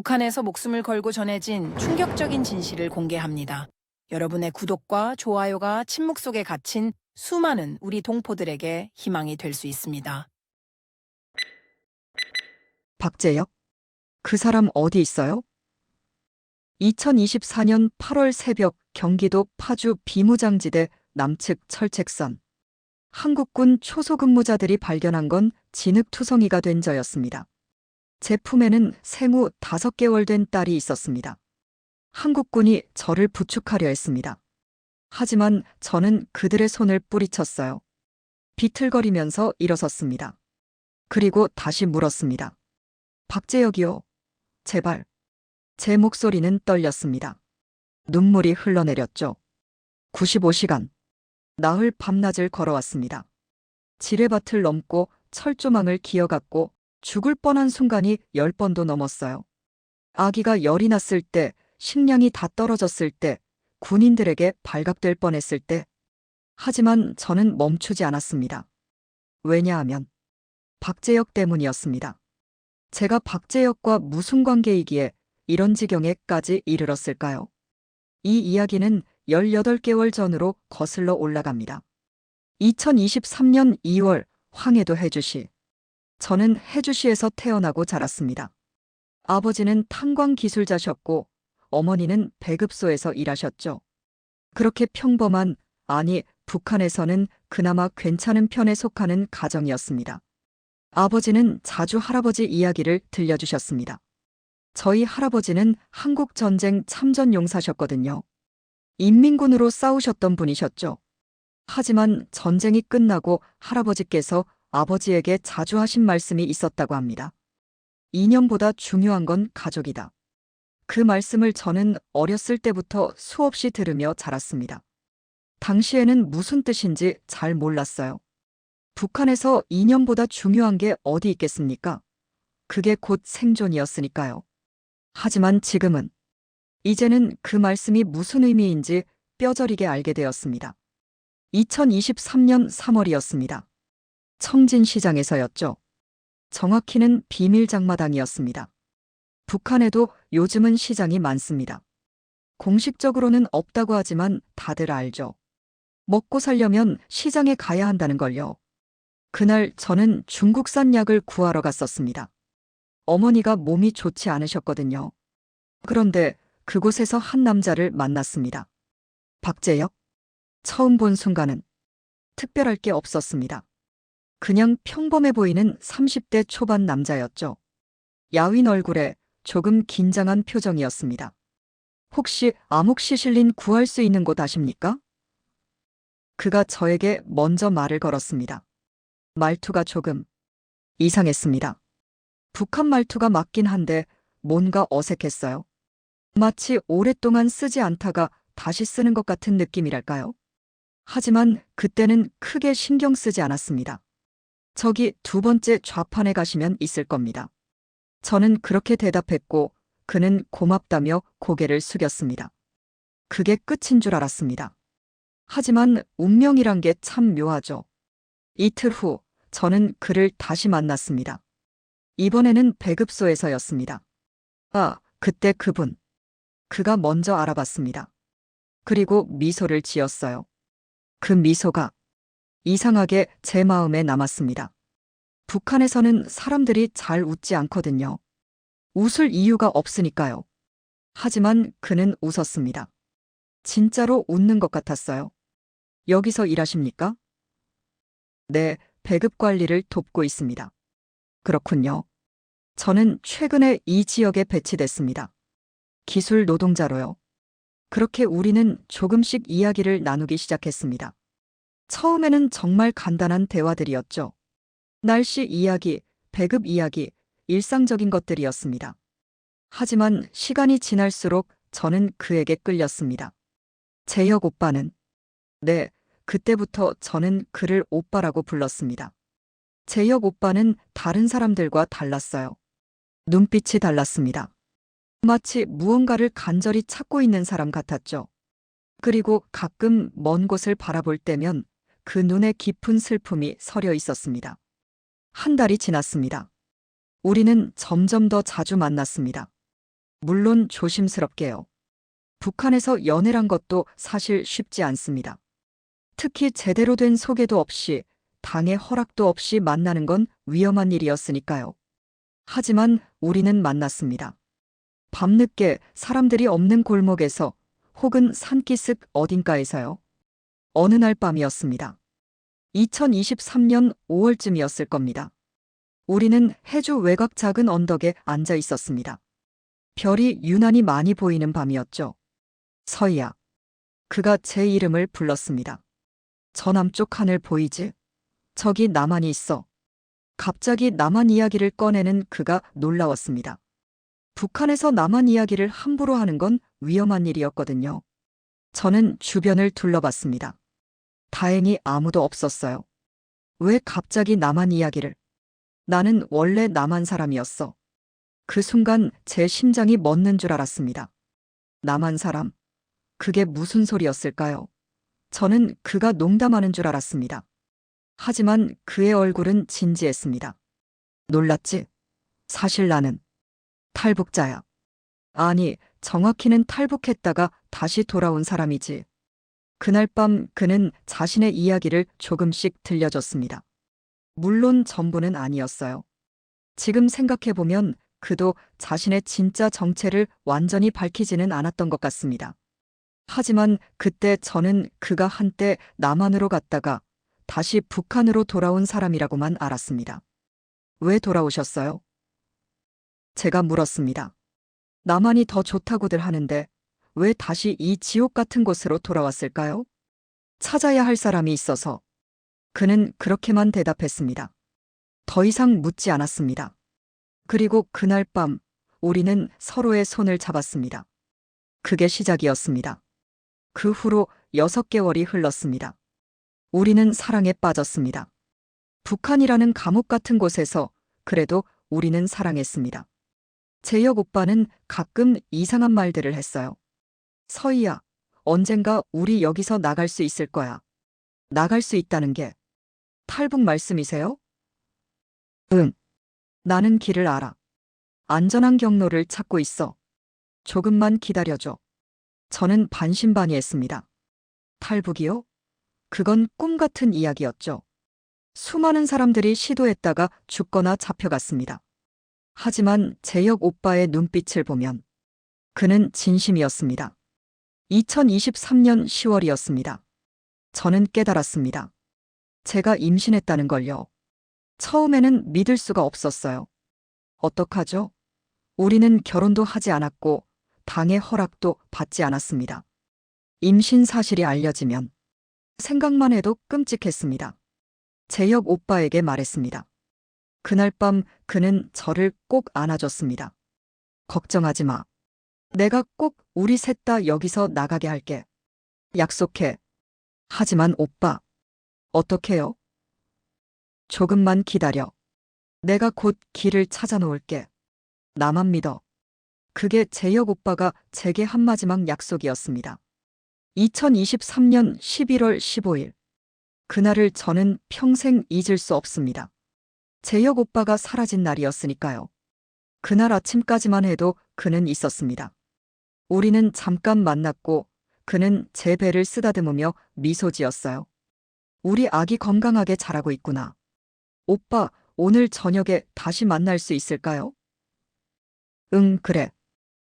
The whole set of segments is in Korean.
북한에서 목숨을 걸고 전해진 충격적인 진실을 공개합니다. 여러분의 구독과 좋아요가 침묵 속에 갇힌 수많은 우리 동포들에게 희망이 될 수 있습니다. 박재혁? 그 사람 어디 있어요? 2024년 8월 새벽 경기도 파주 비무장지대 남측 철책선. 한국군 초소근무자들이 발견한 건 진흙투성이가 된 저였습니다. 제 품에는 생후 5개월 된 딸이 있었습니다. 한국군이 저를 부축하려 했습니다. 하지만 저는 그들의 손을 뿌리쳤어요. 비틀거리면서 일어섰습니다. 그리고 다시 물었습니다. 박재혁이요. 제발. 제 목소리는 떨렸습니다. 눈물이 흘러내렸죠. 95시간. 나흘 밤낮을 걸어왔습니다. 지뢰밭을 넘고 철조망을 기어갔고 죽을 뻔한 순간이 10번도 넘었어요. 아기가 열이 났을 때, 식량이 다 떨어졌을 때, 군인들에게 발각될 뻔했을 때. 하지만 저는 멈추지 않았습니다. 왜냐하면 박재혁 때문이었습니다. 제가 박재혁과 무슨 관계이기에 이런 지경에까지 이르렀을까요? 이 이야기는 18개월 전으로 거슬러 올라갑니다. 2023년 2월 황해도 해주시. 저는 해주시에서 태어나고 자랐습니다. 아버지는 탄광 기술자셨고 어머니는 배급소에서 일하셨죠. 그렇게 평범한, 아니 북한에서는 그나마 괜찮은 편에 속하는 가정이었습니다. 아버지는 자주 할아버지 이야기를 들려주셨습니다. 저희 할아버지는 한국전쟁 참전용사셨거든요. 인민군으로 싸우셨던 분이셨죠. 하지만 전쟁이 끝나고 할아버지께서 아버지에게 자주 하신 말씀이 있었다고 합니다. 이념보다 중요한 건 가족이다. 그 말씀을 저는 어렸을 때부터 수없이 들으며 자랐습니다. 당시에는 무슨 뜻인지 잘 몰랐어요. 북한에서 이념보다 중요한 게 어디 있겠습니까? 그게 곧 생존이었으니까요. 하지만 지금은, 이제는 그 말씀이 무슨 의미인지 뼈저리게 알게 되었습니다. 2023년 3월이었습니다. 청진시장에서였죠. 정확히는 비밀장마당이었습니다. 북한에도 요즘은 시장이 많습니다. 공식적으로는 없다고 하지만 다들 알죠. 먹고 살려면 시장에 가야 한다는 걸요. 그날 저는 중국산 약을 구하러 갔었습니다. 어머니가 몸이 좋지 않으셨거든요. 그런데 그곳에서 한 남자를 만났습니다. 박재혁? 처음 본 순간은 특별할 게 없었습니다. 그냥 평범해 보이는 30대 초반 남자였죠. 야윈 얼굴에 조금 긴장한 표정이었습니다. 혹시 아목시실린 구할 수 있는 곳 아십니까? 그가 저에게 먼저 말을 걸었습니다. 말투가 조금 이상했습니다. 북한 말투가 맞긴 한데 뭔가 어색했어요. 마치 오랫동안 쓰지 않다가 다시 쓰는 것 같은 느낌이랄까요? 하지만 그때는 크게 신경 쓰지 않았습니다. 저기 2번째 좌판에 가시면 있을 겁니다. 저는 그렇게 대답했고 그는 고맙다며 고개를 숙였습니다. 그게 끝인 줄 알았습니다. 하지만 운명이란 게 참 묘하죠. 이틀 후 저는 그를 다시 만났습니다. 이번에는 배급소에서였습니다. 아, 그때 그분. 그가 먼저 알아봤습니다. 그리고 미소를 지었어요. 그 미소가 이상하게 제 마음에 남았습니다. 북한에서는 사람들이 잘 웃지 않거든요. 웃을 이유가 없으니까요. 하지만 그는 웃었습니다. 진짜로 웃는 것 같았어요. 여기서 일하십니까? 네, 배급 관리를 돕고 있습니다. 그렇군요. 저는 최근에 이 지역에 배치됐습니다. 기술 노동자로요. 그렇게 우리는 조금씩 이야기를 나누기 시작했습니다. 처음에는 정말 간단한 대화들이었죠. 날씨 이야기, 배급 이야기, 일상적인 것들이었습니다. 하지만 시간이 지날수록 저는 그에게 끌렸습니다. 재혁 오빠는? 네, 그때부터 저는 그를 오빠라고 불렀습니다. 재혁 오빠는 다른 사람들과 달랐어요. 눈빛이 달랐습니다. 마치 무언가를 간절히 찾고 있는 사람 같았죠. 그리고 가끔 먼 곳을 바라볼 때면 그 눈에 깊은 슬픔이 서려 있었습니다. 한 달이 지났습니다. 우리는 점점 더 자주 만났습니다. 물론 조심스럽게요. 북한에서 연애란 것도 사실 쉽지 않습니다. 특히 제대로 된 소개도 없이 당의 허락도 없이 만나는 건 위험한 일이었으니까요. 하지만 우리는 만났습니다. 밤늦게 사람들이 없는 골목에서 혹은 산기슭 어딘가에서요. 어느 날 밤이었습니다. 2023년 5월쯤이었을 겁니다. 우리는 해주 외곽 작은 언덕에 앉아 있었습니다. 별이 유난히 많이 보이는 밤이었죠. 서희야. 그가 제 이름을 불렀습니다. 저 남쪽 하늘 보이지? 저기 나만이 있어. 갑자기 남한 이야기를 꺼내는 그가 놀라웠습니다. 북한에서 남한 이야기를 함부로 하는 건 위험한 일이었거든요. 저는 주변을 둘러봤습니다. 다행히 아무도 없었어요. 왜 갑자기 남한 이야기를? 나는 원래 남한 사람이었어. 그 순간 제 심장이 멎는 줄 알았습니다. 남한 사람? 그게 무슨 소리였을까요? 저는 그가 농담하는 줄 알았습니다. 하지만 그의 얼굴은 진지했습니다. 놀랐지? 사실 나는 탈북자야. 아니, 정확히는 탈북했다가 다시 돌아온 사람이지. 그날 밤 그는 자신의 이야기를 조금씩 들려줬습니다. 물론 전부는 아니었어요. 지금 생각해보면 그도 자신의 진짜 정체를 완전히 밝히지는 않았던 것 같습니다. 하지만 그때 저는 그가 한때 남한으로 갔다가 다시 북한으로 돌아온 사람이라고만 알았습니다. 왜 돌아오셨어요? 제가 물었습니다. 남한이 더 좋다고들 하는데 왜 다시 이 지옥 같은 곳으로 돌아왔을까요? 찾아야 할 사람이 있어서. 그는 그렇게만 대답했습니다. 더 이상 묻지 않았습니다. 그리고 그날 밤 우리는 서로의 손을 잡았습니다. 그게 시작이었습니다. 그 후로 6개월이 흘렀습니다. 우리는 사랑에 빠졌습니다. 북한이라는 감옥 같은 곳에서 그래도 우리는 사랑했습니다. 재혁 오빠는 가끔 이상한 말들을 했어요. 서희야, 언젠가 우리 여기서 나갈 수 있을 거야. 나갈 수 있다는 게 탈북 말씀이세요? 응. 나는 길을 알아. 안전한 경로를 찾고 있어. 조금만 기다려줘. 저는 반신반의했습니다. 탈북이요? 그건 꿈 같은 이야기였죠. 수많은 사람들이 시도했다가 죽거나 잡혀갔습니다. 하지만 재혁 오빠의 눈빛을 보면 그는 진심이었습니다. 2023년 10월이었습니다. 저는 깨달았습니다. 제가 임신했다는 걸요. 처음에는 믿을 수가 없었어요. 어떡하죠? 우리는 결혼도 하지 않았고 당의 허락도 받지 않았습니다. 임신 사실이 알려지면 생각만 해도 끔찍했습니다. 재혁 오빠에게 말했습니다. 그날 밤 그는 저를 꼭 안아줬습니다. 걱정하지 마. 내가 꼭 우리 셋 다 여기서 나가게 할게. 약속해. 하지만 오빠, 어떡해요? 조금만 기다려. 내가 곧 길을 찾아 놓을게. 나만 믿어. 그게 재혁 오빠가 제게 한 마지막 약속이었습니다. 2023년 11월 15일. 그날을 저는 평생 잊을 수 없습니다. 재혁 오빠가 사라진 날이었으니까요. 그날 아침까지만 해도 그는 있었습니다. 우리는 잠깐 만났고 그는 제 배를 쓰다듬으며 미소 지었어요. 우리 아기 건강하게 자라고 있구나. 오빠, 오늘 저녁에 다시 만날 수 있을까요? 응, 그래.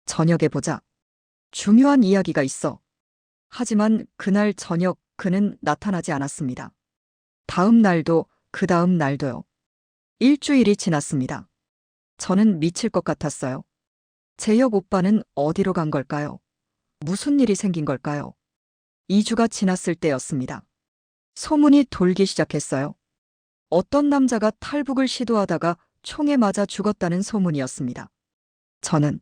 저녁에 보자. 중요한 이야기가 있어. 하지만 그날 저녁 그는 나타나지 않았습니다. 다음 날도 그 다음 날도요. 일주일이 지났습니다. 저는 미칠 것 같았어요. 재혁 오빠는 어디로 간 걸까요? 무슨 일이 생긴 걸까요? 2주가 지났을 때였습니다. 소문이 돌기 시작했어요. 어떤 남자가 탈북을 시도하다가 총에 맞아 죽었다는 소문이었습니다. 저는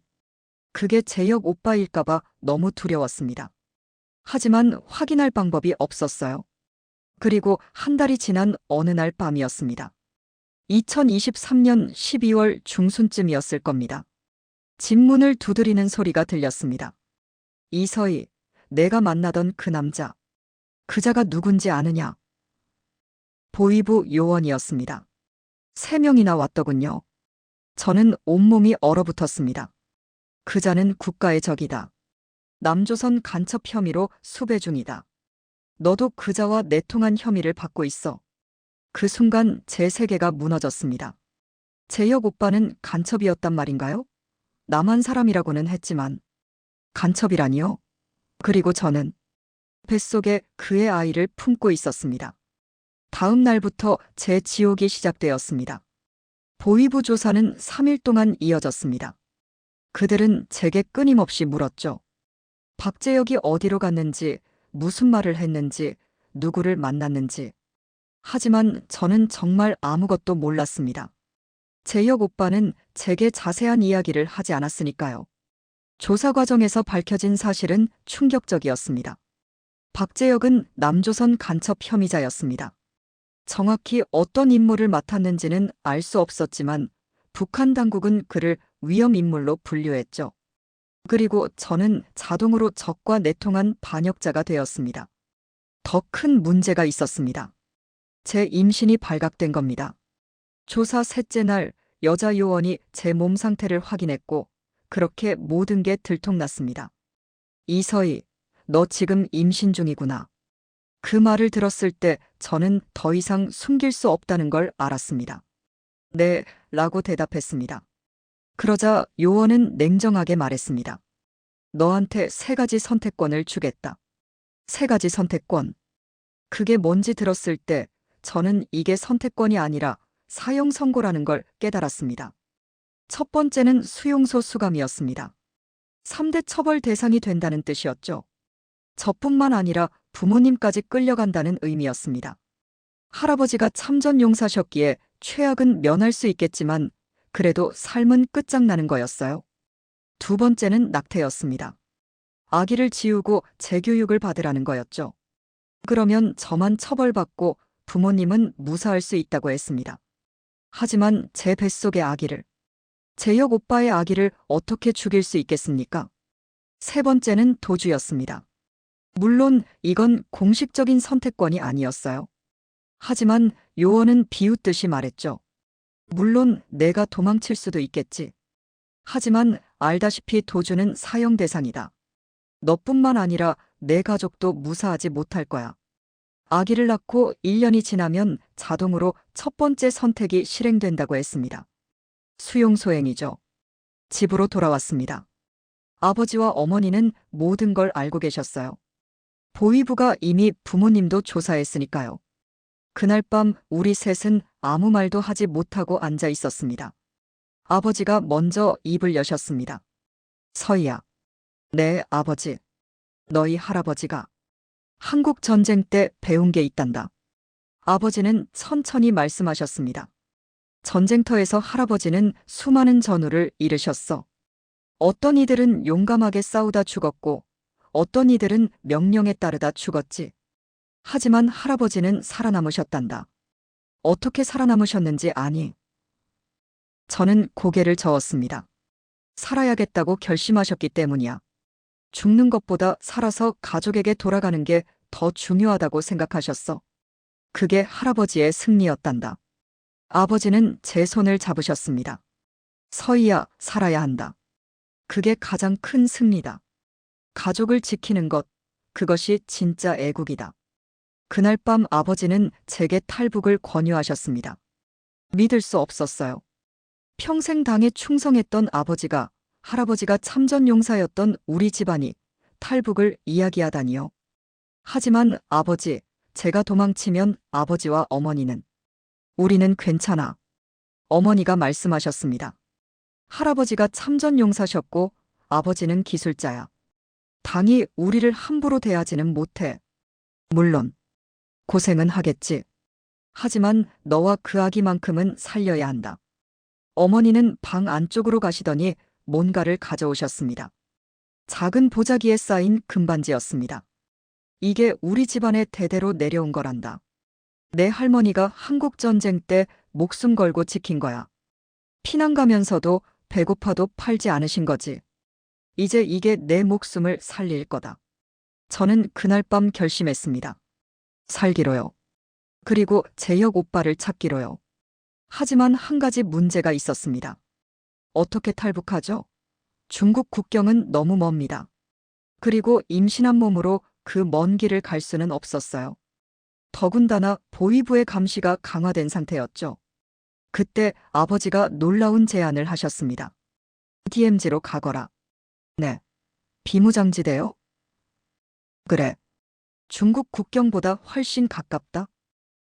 그게 재혁 오빠일까봐 너무 두려웠습니다. 하지만 확인할 방법이 없었어요. 그리고 한 달이 지난 어느 날 밤이었습니다. 2023년 12월 중순쯤이었을 겁니다. 집 문을 두드리는 소리가 들렸습니다. 이서희, 내가 만나던 그 남자. 그자가 누군지 아느냐? 보위부 요원이었습니다. 3명이나 왔더군요. 저는 온몸이 얼어붙었습니다. 그자는 국가의 적이다. 남조선 간첩 혐의로 수배 중이다. 너도 그자와 내통한 혐의를 받고 있어. 그 순간 제 세계가 무너졌습니다. 재혁 오빠는 간첩이었단 말인가요? 남한 사람이라고는 했지만 간첩이라니요? 그리고 저는 뱃속에 그의 아이를 품고 있었습니다. 다음 날부터 제 지옥이 시작되었습니다. 보위부 조사는 3일 동안 이어졌습니다. 그들은 제게 끊임없이 물었죠. 박재혁이 어디로 갔는지, 무슨 말을 했는지, 누구를 만났는지. 하지만 저는 정말 아무것도 몰랐습니다. 재혁 오빠는 제게 자세한 이야기를 하지 않았으니까요. 조사 과정에서 밝혀진 사실은 충격적이었습니다. 박재혁은 남조선 간첩 혐의자였습니다. 정확히 어떤 임무를 맡았는지는 알 수 없었지만 북한 당국은 그를 위험 인물로 분류했죠. 그리고 저는 자동으로 적과 내통한 반역자가 되었습니다. 더 큰 문제가 있었습니다. 제 임신이 발각된 겁니다. 조사 셋째 날 여자 요원이 제 몸 상태를 확인했고 그렇게 모든 게 들통났습니다. 이서희, 너 지금 임신 중이구나. 그 말을 들었을 때 저는 더 이상 숨길 수 없다는 걸 알았습니다. 네, 라고 대답했습니다. 그러자 요원은 냉정하게 말했습니다. 너한테 3가지 선택권을 주겠다. 3가지 선택권. 그게 뭔지 들었을 때 저는 이게 선택권이 아니라 사형 선고라는 걸 깨달았습니다. 첫 번째는 수용소 수감이었습니다. 3대 처벌 대상이 된다는 뜻이었죠. 저뿐만 아니라 부모님까지 끌려간다는 의미였습니다. 할아버지가 참전 용사셨기에 최악은 면할 수 있겠지만 그래도 삶은 끝장나는 거였어요. 두 번째는 낙태였습니다. 아기를 지우고 재교육을 받으라는 거였죠. 그러면 저만 처벌받고 부모님은 무사할 수 있다고 했습니다. 하지만 제 뱃속의 아기를, 재혁 오빠의 아기를 어떻게 죽일 수 있겠습니까? 세 번째는 도주였습니다. 물론 이건 공식적인 선택권이 아니었어요. 하지만 요원은 비웃듯이 말했죠. 물론 내가 도망칠 수도 있겠지. 하지만 알다시피 도주는 사형 대상이다. 너뿐만 아니라 내 가족도 무사하지 못할 거야. 아기를 낳고 1년이 지나면 자동으로 첫 번째 선택이 실행된다고 했습니다. 수용소행이죠. 집으로 돌아왔습니다. 아버지와 어머니는 모든 걸 알고 계셨어요. 보위부가 이미 부모님도 조사했으니까요. 그날 밤 우리 셋은 아무 말도 하지 못하고 앉아 있었습니다. 아버지가 먼저 입을 여셨습니다. 서희야. 네, 아버지. 너희 할아버지가 한국 전쟁 때 배운 게 있단다. 아버지는 천천히 말씀하셨습니다. 전쟁터에서 할아버지는 수많은 전우를 잃으셨어. 어떤 이들은 용감하게 싸우다 죽었고 어떤 이들은 명령에 따르다 죽었지. 하지만 할아버지는 살아남으셨단다. 어떻게 살아남으셨는지 아니? 저는 고개를 저었습니다. 살아야겠다고 결심하셨기 때문이야. 죽는 것보다 살아서 가족에게 돌아가는 게 더 중요하다고 생각하셨어. 그게 할아버지의 승리였단다. 아버지는 제 손을 잡으셨습니다. 서희야, 살아야 한다. 그게 가장 큰 승리다. 가족을 지키는 것, 그것이 진짜 애국이다. 그날 밤 아버지는 제게 탈북을 권유하셨습니다. 믿을 수 없었어요. 평생 당에 충성했던 아버지가, 할아버지가 참전용사였던 우리 집안이 탈북을 이야기하다니요. 하지만 아버지, 제가 도망치면 아버지와 어머니는, 우리는 괜찮아. 어머니가 말씀하셨습니다. 할아버지가 참전용사셨고 아버지는 기술자야. 당이 우리를 함부로 대하지는 못해. 물론 고생은 하겠지. 하지만 너와 그 아기만큼은 살려야 한다. 어머니는 방 안쪽으로 가시더니 뭔가를 가져오셨습니다. 작은 보자기에 쌓인 금반지였습니다. 이게 우리 집안에 대대로 내려온 거란다. 내 할머니가 한국전쟁 때 목숨 걸고 지킨 거야. 피난 가면서도 배고파도 팔지 않으신 거지. 이제 이게 내 목숨을 살릴 거다. 저는 그날 밤 결심했습니다. 살기로요. 그리고 재혁 오빠를 찾기로요. 하지만 한 가지 문제가 있었습니다. 어떻게 탈북하죠? 중국 국경은 너무 멉니다. 그리고 임신한 몸으로 그 먼 길을 갈 수는 없었어요. 더군다나 보위부의 감시가 강화된 상태였죠. 그때 아버지가 놀라운 제안을 하셨습니다. DMZ로 가거라. 네. 비무장지대요? 그래. 중국 국경보다 훨씬 가깝다.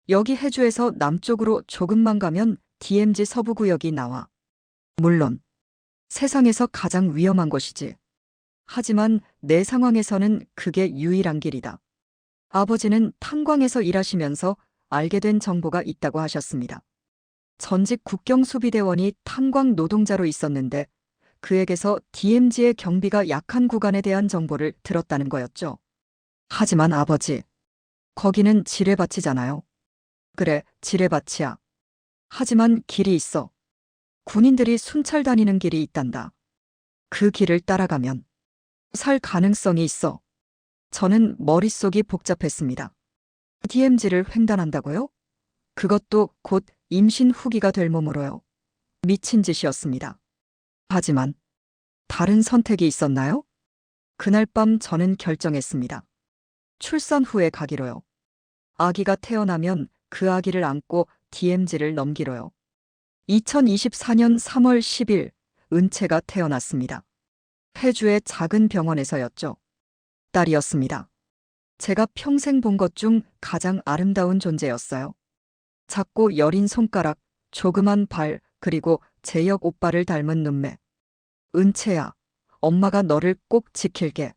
여기 해주에서 남쪽으로 조금만 가면 DMZ 서부구역이 나와. 물론 세상에서 가장 위험한 곳이지. 하지만 내 상황에서는 그게 유일한 길이다. 아버지는 탄광에서 일하시면서 알게 된 정보가 있다고 하셨습니다. 전직 국경수비대원이 탄광 노동자로 있었는데 그에게서 DMZ의 경비가 약한 구간에 대한 정보를 들었다는 거였죠. 하지만 아버지, 거기는 지뢰밭이잖아요. 그래, 지뢰밭이야. 하지만 길이 있어. 군인들이 순찰 다니는 길이 있단다. 그 길을 따라가면 살 가능성이 있어. 저는 머릿속이 복잡했습니다. DMZ를 횡단한다고요? 그것도 곧 임신 후기가 될 몸으로요. 미친 짓이었습니다. 하지만 다른 선택이 있었나요? 그날 밤 저는 결정했습니다. 출산 후에 가기로요. 아기가 태어나면 그 아기를 안고 DMZ를 넘기로요. 2024년 3월 10일 은채가 태어났습니다. 해주의 작은 병원에서였죠. 딸이었습니다. 제가 평생 본 것 중 가장 아름다운 존재였어요. 작고 여린 손가락, 조그만 발, 그리고 재혁 오빠를 닮은 눈매. 은채야, 엄마가 너를 꼭 지킬게.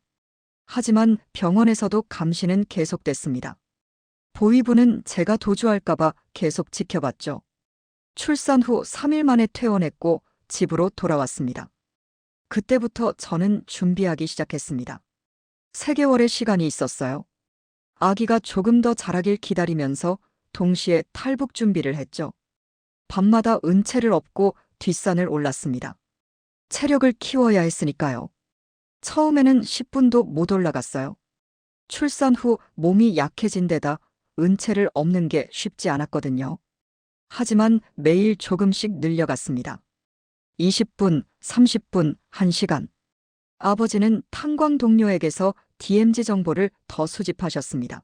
하지만 병원에서도 감시는 계속됐습니다. 보위부는 제가 도주할까봐 계속 지켜봤죠. 출산 후 3일 만에 퇴원했고 집으로 돌아왔습니다. 그때부터 저는 준비하기 시작했습니다. 3개월의 시간이 있었어요. 아기가 조금 더 자라길 기다리면서 동시에 탈북 준비를 했죠. 밤마다 은채를 업고 뒷산을 올랐습니다. 체력을 키워야 했으니까요. 처음에는 10분도 못 올라갔어요. 출산 후 몸이 약해진 데다 은채를 업는 게 쉽지 않았거든요. 하지만 매일 조금씩 늘려갔습니다. 20분, 30분, 1시간. 아버지는 탄광 동료에게서 DMZ 정보를 더 수집하셨습니다.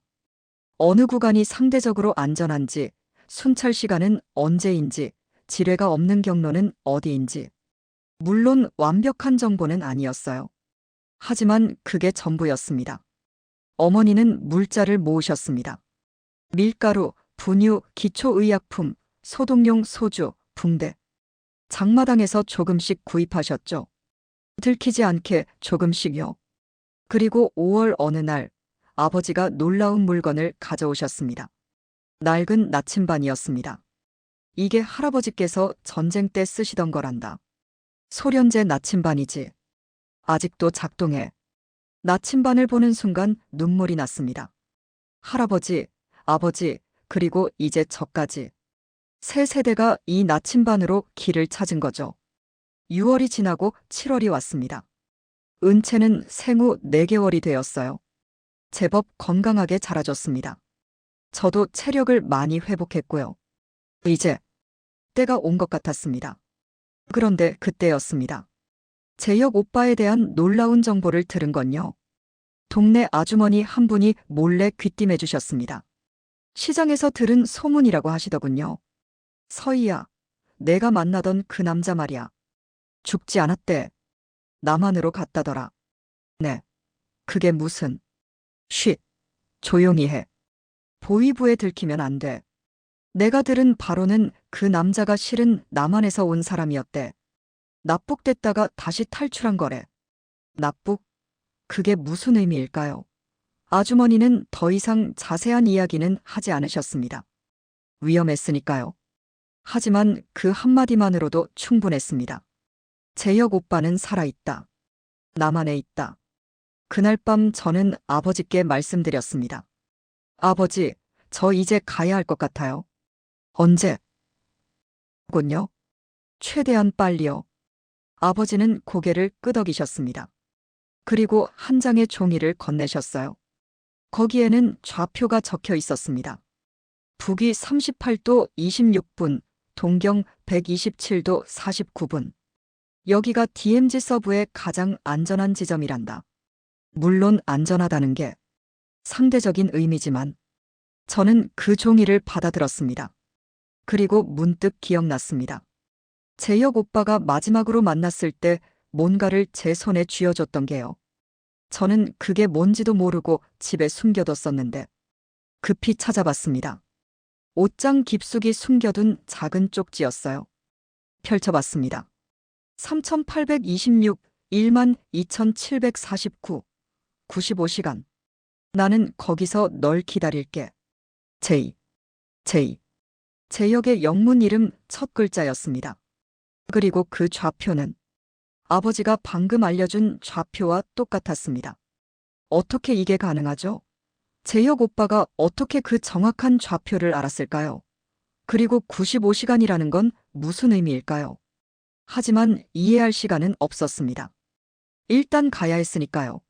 어느 구간이 상대적으로 안전한지, 순찰 시간은 언제인지, 지뢰가 없는 경로는 어디인지. 물론 완벽한 정보는 아니었어요. 하지만 그게 전부였습니다. 어머니는 물자를 모으셨습니다. 밀가루, 분유, 기초의약품, 소독용 소주, 붕대. 장마당에서 조금씩 구입하셨죠. 들키지 않게 조금씩요. 그리고 5월 어느 날 아버지가 놀라운 물건을 가져오셨습니다. 낡은 나침반이었습니다. 이게 할아버지께서 전쟁 때 쓰시던 거란다. 소련제 나침반이지. 아직도 작동해. 나침반을 보는 순간 눈물이 났습니다. 할아버지, 아버지, 그리고 이제 저까지. 세 세대가 이 나침반으로 길을 찾은 거죠. 6월이 지나고 7월이 왔습니다. 은채는 생후 4개월이 되었어요. 제법 건강하게 자라줬습니다. 저도 체력을 많이 회복했고요. 이제 때가 온 것 같았습니다. 그런데 그때였습니다. 재혁 오빠에 대한 놀라운 정보를 들은 건요. 동네 아주머니 한 분이 몰래 귀띔해 주셨습니다. 시장에서 들은 소문이라고 하시더군요. 서희야, 내가 만나던 그 남자 말이야. 죽지 않았대. 남한으로 갔다더라. 네. 그게 무슨. 쉿. 조용히 해. 보위부에 들키면 안 돼. 내가 들은 바로는 그 남자가 실은 남한에서 온 사람이었대. 납북됐다가 다시 탈출한 거래. 납북? 그게 무슨 의미일까요? 아주머니는 더 이상 자세한 이야기는 하지 않으셨습니다. 위험했으니까요. 하지만 그 한마디만으로도 충분했습니다. 재혁 오빠는 살아있다. 남한에 있다. 그날 밤 저는 아버지께 말씀드렸습니다. 아버지, 저 이제 가야 할 것 같아요. 언제? 군요? 최대한 빨리요. 아버지는 고개를 끄덕이셨습니다. 그리고 한 장의 종이를 건네셨어요. 거기에는 좌표가 적혀 있었습니다. 북위 38도 26분, 동경 127도 49분. 여기가 DMZ 서부의 가장 안전한 지점이란다. 물론 안전하다는 게 상대적인 의미지만 저는 그 종이를 받아들었습니다. 그리고 문득 기억났습니다. 재혁 오빠가 마지막으로 만났을 때 뭔가를 제 손에 쥐어줬던 게요. 저는 그게 뭔지도 모르고 집에 숨겨뒀었는데 급히 찾아봤습니다. 옷장 깊숙이 숨겨둔 작은 쪽지였어요. 펼쳐봤습니다. 3826, 12749, 95시간. 나는 거기서 널 기다릴게. 제이. 재혁의 영문 이름 첫 글자였습니다. 그리고 그 좌표는 아버지가 방금 알려준 좌표와 똑같았습니다. 어떻게 이게 가능하죠? 재혁 오빠가 어떻게 그 정확한 좌표를 알았을까요? 그리고 95시간이라는 건 무슨 의미일까요? 하지만 이해할 시간은 없었습니다. 일단 가야 했으니까요.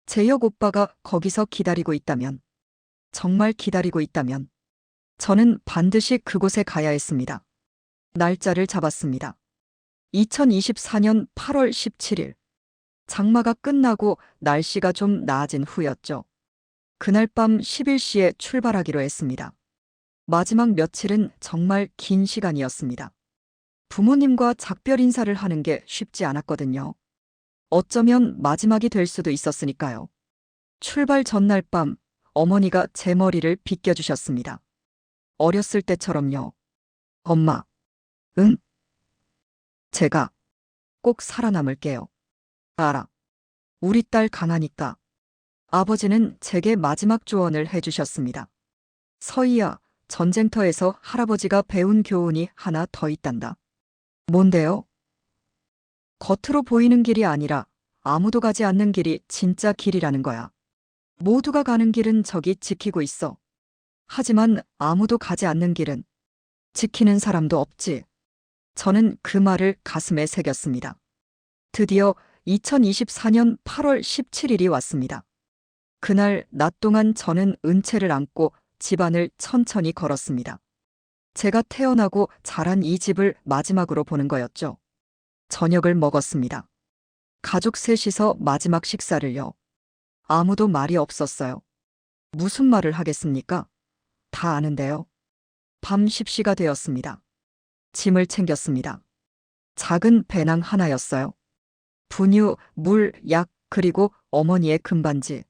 재혁 오빠가 거기서 기다리고 있다면, 정말 기다리고 있다면, 저는 반드시 그곳에 가야 했습니다. 날짜를 잡았습니다. 2024년 8월 17일. 장마가 끝나고 날씨가 좀 나아진 후였죠. 그날 밤 11시에 출발하기로 했습니다. 마지막 며칠은 정말 긴 시간이었습니다. 부모님과 작별 인사를 하는 게 쉽지 않았거든요. 어쩌면 마지막이 될 수도 있었으니까요. 출발 전날 밤 어머니가 제 머리를 빗겨주셨습니다. 어렸을 때처럼요. 엄마, 응? 제가 꼭 살아남을게요. 알아. 우리 딸 강하니까. 아버지는 제게 마지막 조언을 해주셨습니다. 서희야, 전쟁터에서 할아버지가 배운 교훈이 하나 더 있단다. 뭔데요? 겉으로 보이는 길이 아니라 아무도 가지 않는 길이 진짜 길이라는 거야. 모두가 가는 길은 저기 지키고 있어. 하지만 아무도 가지 않는 길은 지키는 사람도 없지. 저는 그 말을 가슴에 새겼습니다. 드디어 2024년 8월 17일이 왔습니다. 그날 낮 동안 저는 은채를 안고 집안을 천천히 걸었습니다. 제가 태어나고 자란 이 집을 마지막으로 보는 거였죠. 저녁을 먹었습니다. 가족 셋이서 마지막 식사를요. 아무도 말이 없었어요. 무슨 말을 하겠습니까? 다 아는데요. 밤 10시가 되었습니다. 짐을 챙겼습니다. 작은 배낭 하나였어요. 분유, 물, 약, 그리고 어머니의 금반지.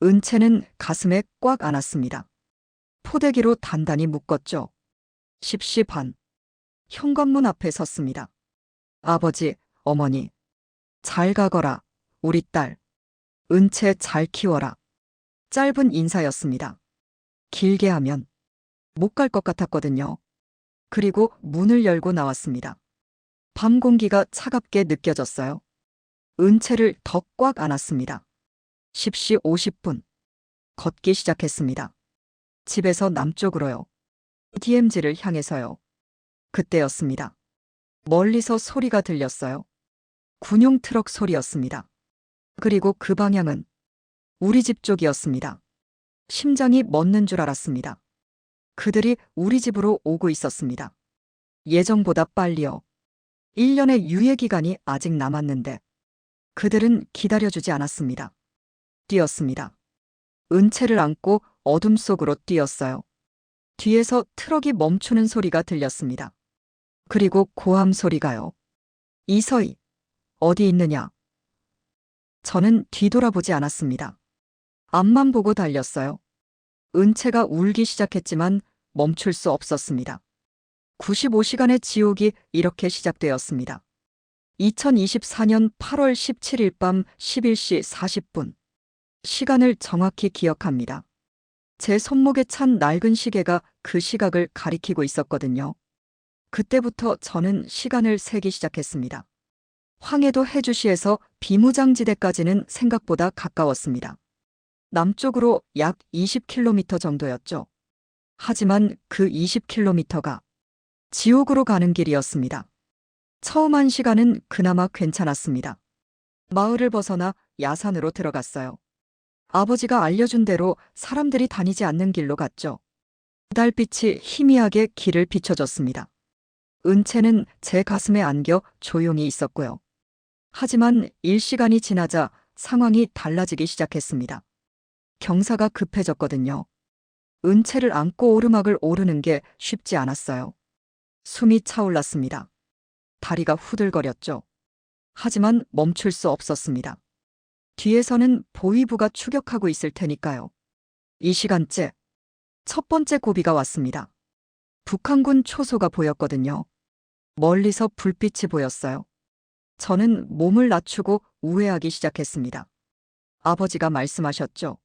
은채는 가슴에 꽉 안았습니다. 포대기로 단단히 묶었죠. 10시 반. 현관문 앞에 섰습니다. 아버지, 어머니. 잘 가거라, 우리 딸. 은채 잘 키워라. 짧은 인사였습니다. 길게 하면 못 갈 것 같았거든요. 그리고 문을 열고 나왔습니다. 밤 공기가 차갑게 느껴졌어요. 은채를 더 꽉 안았습니다. 10시 50분. 걷기 시작했습니다. 집에서 남쪽으로요. DMZ를 향해서요. 그때였습니다. 멀리서 소리가 들렸어요. 군용 트럭 소리였습니다. 그리고 그 방향은 우리 집 쪽이었습니다. 심장이 멎는 줄 알았습니다. 그들이 우리 집으로 오고 있었습니다. 예정보다 빨리요. 1년의 유예 기간이 아직 남았는데 그들은 기다려주지 않았습니다. 뛰었습니다. 은채를 안고 어둠 속으로 뛰었어요. 뒤에서 트럭이 멈추는 소리가 들렸습니다. 그리고 고함 소리가요. 이서희, 어디 있느냐? 저는 뒤돌아보지 않았습니다. 앞만 보고 달렸어요. 은채가 울기 시작했지만 멈출 수 없었습니다. 95시간의 지옥이 이렇게 시작되었습니다. 2024년 8월 17일 밤 11시 40분. 시간을 정확히 기억합니다. 제 손목에 찬 낡은 시계가 그 시각을 가리키고 있었거든요. 그때부터 저는 시간을 세기 시작했습니다. 황해도 해주시에서 비무장지대까지는 생각보다 가까웠습니다. 남쪽으로 약 20km 정도였죠. 하지만 그 20km가 지옥으로 가는 길이었습니다. 처음 한 시간은 그나마 괜찮았습니다. 마을을 벗어나 야산으로 들어갔어요. 아버지가 알려준 대로 사람들이 다니지 않는 길로 갔죠. 달빛이 희미하게 길을 비춰줬습니다. 은채는 제 가슴에 안겨 조용히 있었고요. 하지만 일시간이 지나자 상황이 달라지기 시작했습니다. 경사가 급해졌거든요. 은채를 안고 오르막을 오르는 게 쉽지 않았어요. 숨이 차올랐습니다. 다리가 후들거렸죠. 하지만 멈출 수 없었습니다. 뒤에서는 보위부가 추격하고 있을 테니까요. 이 시간째 첫 번째 고비가 왔습니다. 북한군 초소가 보였거든요. 멀리서 불빛이 보였어요. 저는 몸을 낮추고 우회하기 시작했습니다. 아버지가 말씀하셨죠.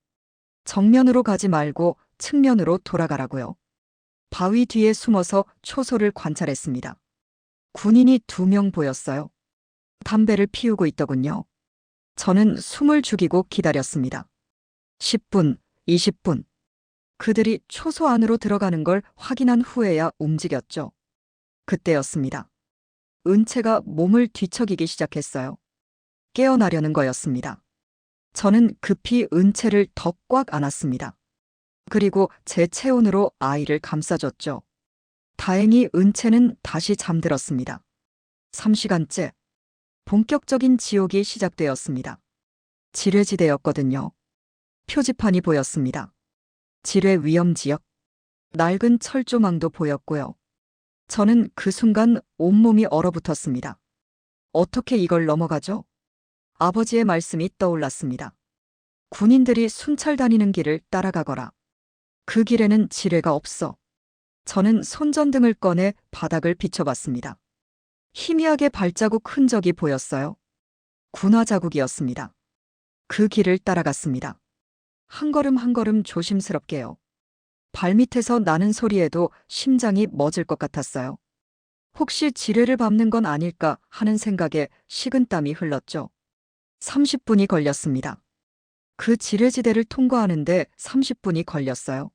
정면으로 가지 말고 측면으로 돌아가라고요. 바위 뒤에 숨어서 초소를 관찰했습니다. 군인이 2명 보였어요. 담배를 피우고 있더군요. 저는 숨을 죽이고 기다렸습니다. 10분, 20분. 그들이 초소 안으로 들어가는 걸 확인한 후에야 움직였죠. 그때였습니다. 은채가 몸을 뒤척이기 시작했어요. 깨어나려는 거였습니다. 저는 급히 은채를 더 꽉 안았습니다. 그리고 제 체온으로 아이를 감싸줬죠. 다행히 은채는 다시 잠들었습니다. 3시간째. 본격적인 지옥이 시작되었습니다. 지뢰지대였거든요. 표지판이 보였습니다. 지뢰 위험 지역. 낡은 철조망도 보였고요. 저는 그 순간 온몸이 얼어붙었습니다. 어떻게 이걸 넘어가죠? 아버지의 말씀이 떠올랐습니다. 군인들이 순찰 다니는 길을 따라가거라. 그 길에는 지뢰가 없어. 저는 손전등을 꺼내 바닥을 비춰봤습니다. 희미하게 발자국 흔적이 보였어요. 군화 자국이었습니다. 그 길을 따라갔습니다. 한 걸음 한 걸음 조심스럽게요. 발밑에서 나는 소리에도 심장이 멎을 것 같았어요. 혹시 지뢰를 밟는 건 아닐까 하는 생각에 식은땀이 흘렀죠. 30분이 걸렸습니다. 그 지뢰지대를 통과하는데 30분이 걸렸어요.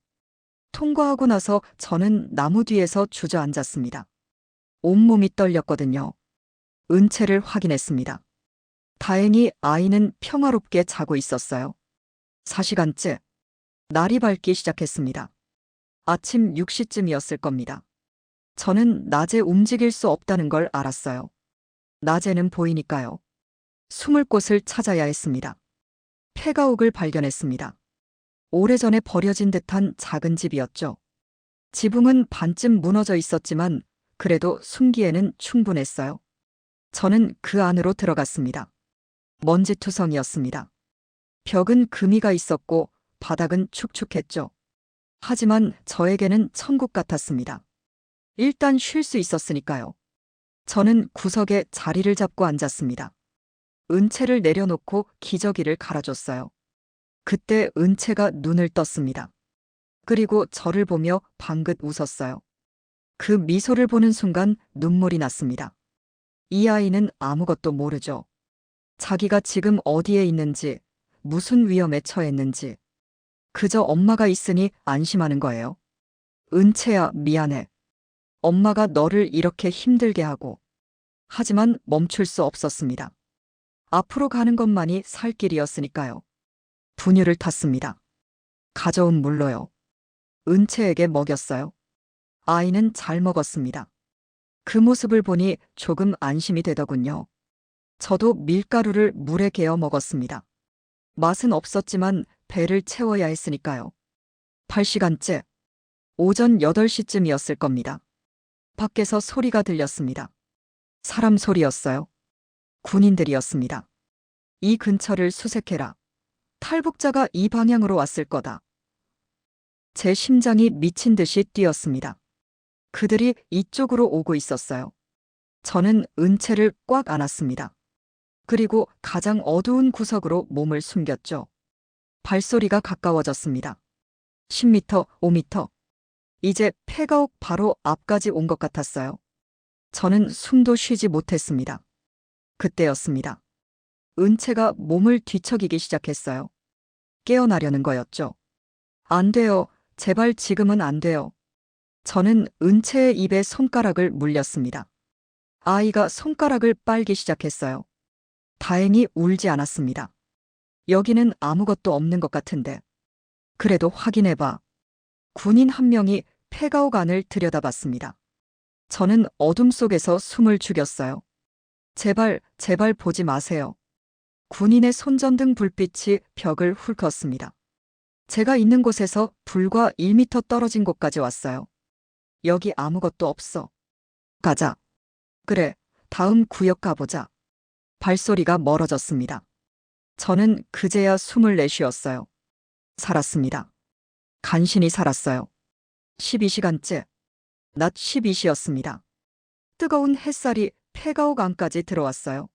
통과하고 나서 저는 나무 뒤에서 주저앉았습니다. 온몸이 떨렸거든요. 은채를 확인했습니다. 다행히 아이는 평화롭게 자고 있었어요. 4시간째. 날이 밝기 시작했습니다. 아침 6시쯤이었을 겁니다. 저는 낮에 움직일 수 없다는 걸 알았어요. 낮에는 보이니까요. 숨을 곳을 찾아야 했습니다. 폐가옥을 발견했습니다. 오래전에 버려진 듯한 작은 집이었죠. 지붕은 반쯤 무너져 있었지만 그래도 숨기에는 충분했어요. 저는 그 안으로 들어갔습니다. 먼지투성이었습니다. 벽은 금이가 있었고 바닥은 축축했죠. 하지만 저에게는 천국 같았습니다. 일단 쉴 수 있었으니까요. 저는 구석에 자리를 잡고 앉았습니다. 은채를 내려놓고 기저귀를 갈아줬어요. 그때 은채가 눈을 떴습니다. 그리고 저를 보며 방긋 웃었어요. 그 미소를 보는 순간 눈물이 났습니다. 이 아이는 아무것도 모르죠. 자기가 지금 어디에 있는지, 무슨 위험에 처했는지. 그저 엄마가 있으니 안심하는 거예요. 은채야, 미안해. 엄마가 너를 이렇게 힘들게 하고. 하지만 멈출 수 없었습니다. 앞으로 가는 것만이 살 길이었으니까요. 분유를 탔습니다. 가져온 물로요. 은채에게 먹였어요. 아이는 잘 먹었습니다. 그 모습을 보니 조금 안심이 되더군요. 저도 밀가루를 물에 개어 먹었습니다. 맛은 없었지만 배를 채워야 했으니까요. 8시간째. 오전 8시쯤이었을 겁니다. 밖에서 소리가 들렸습니다. 사람 소리였어요. 군인들이었습니다. 이 근처를 수색해라. 탈북자가 이 방향으로 왔을 거다. 제 심장이 미친 듯이 뛰었습니다. 그들이 이쪽으로 오고 있었어요. 저는 은채를 꽉 안았습니다. 그리고 가장 어두운 구석으로 몸을 숨겼죠. 발소리가 가까워졌습니다. 10m, 5m. 이제 폐가옥 바로 앞까지 온 것 같았어요. 저는 숨도 쉬지 못했습니다. 그때였습니다. 은채가 몸을 뒤척이기 시작했어요. 깨어나려는 거였죠. 안 돼요. 제발 지금은 안 돼요. 저는 은채의 입에 손가락을 물렸습니다. 아이가 손가락을 빨기 시작했어요. 다행히 울지 않았습니다. 여기는 아무것도 없는 것 같은데. 그래도 확인해봐. 군인 한 명이 폐가옥 안을 들여다봤습니다. 저는 어둠 속에서 숨을 죽였어요. 제발, 제발 보지 마세요. 군인의 손전등 불빛이 벽을 훑었습니다. 제가 있는 곳에서 불과 1미터 떨어진 곳까지 왔어요. 여기 아무것도 없어. 가자. 그래, 다음 구역 가보자. 발소리가 멀어졌습니다. 저는 그제야 숨을 내쉬었어요. 살았습니다. 간신히 살았어요. 12시간째. 낮 12시였습니다. 뜨거운 햇살이 폐가옥 안까지 들어왔어요.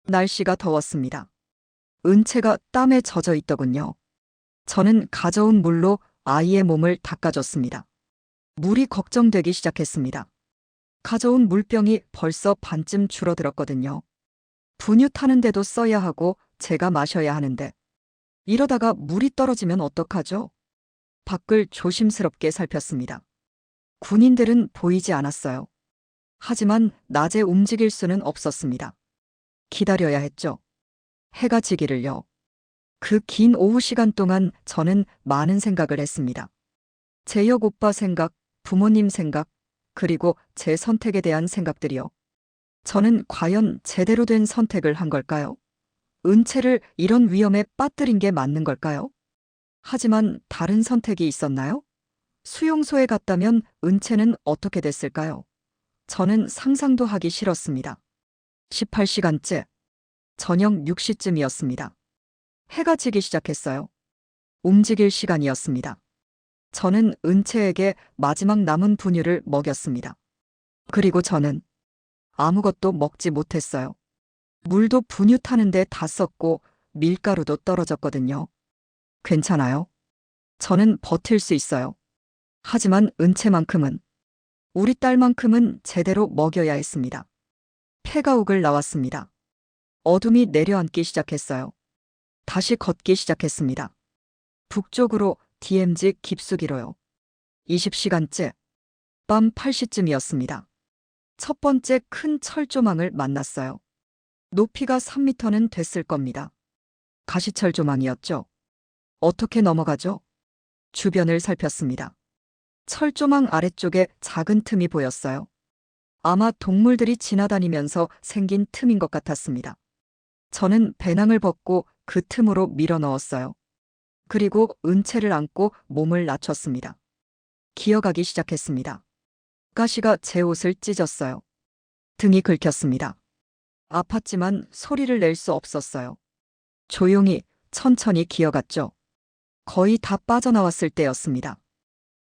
날씨가 더웠습니다. 은채가 땀에 젖어 있더군요. 저는 가져온 물로 아이의 몸을 닦아줬습니다. 물이 걱정되기 시작했습니다. 가져온 물병이 벌써 반쯤 줄어들었거든요. 분유 타는데도 써야 하고 제가 마셔야 하는데 이러다가 물이 떨어지면 어떡하죠? 밖을 조심스럽게 살폈습니다. 군인들은 보이지 않았어요. 하지만 낮에 움직일 수는 없었습니다. 기다려야 했죠. 해가 지기를요. 그 긴 오후 시간 동안 저는 많은 생각을 했습니다. 재혁 오빠 생각, 부모님 생각, 그리고 제 선택에 대한 생각들이요. 저는 과연 제대로 된 선택을 한 걸까요? 은채를 이런 위험에 빠뜨린 게 맞는 걸까요? 하지만 다른 선택이 있었나요? 수용소에 갔다면 은채는 어떻게 됐을까요? 저는 상상도 하기 싫었습니다. 18시간째. 저녁 6시쯤이었습니다. 해가 지기 시작했어요. 움직일 시간이었습니다. 저는 은채에게 마지막 남은 분유를 먹였습니다. 그리고 저는 아무것도 먹지 못했어요. 물도 분유 타는데 다 썼고 밀가루도 떨어졌거든요. 괜찮아요. 저는 버틸 수 있어요. 하지만 은채만큼은, 우리 딸만큼은 제대로 먹여야 했습니다. 폐가옥을 나왔습니다. 어둠이 내려앉기 시작했어요. 다시 걷기 시작했습니다. 북쪽으로 DMZ 깊숙이로요. 20시간째. 밤 8시쯤이었습니다. 첫 번째 큰 철조망을 만났어요. 높이가 3미터는 됐을 겁니다. 가시철 조망이었죠. 어떻게 넘어가죠? 주변을 살폈습니다. 철조망 아래쪽에 작은 틈이 보였어요. 아마 동물들이 지나다니면서 생긴 틈인 것 같았습니다. 저는 배낭을 벗고 그 틈으로 밀어 넣었어요. 그리고 은채를 안고 몸을 낮췄습니다. 기어가기 시작했습니다. 가시가 제 옷을 찢었어요. 등이 긁혔습니다. 아팠지만 소리를 낼 수 없었어요. 조용히, 천천히 기어갔죠. 거의 다 빠져나왔을 때였습니다.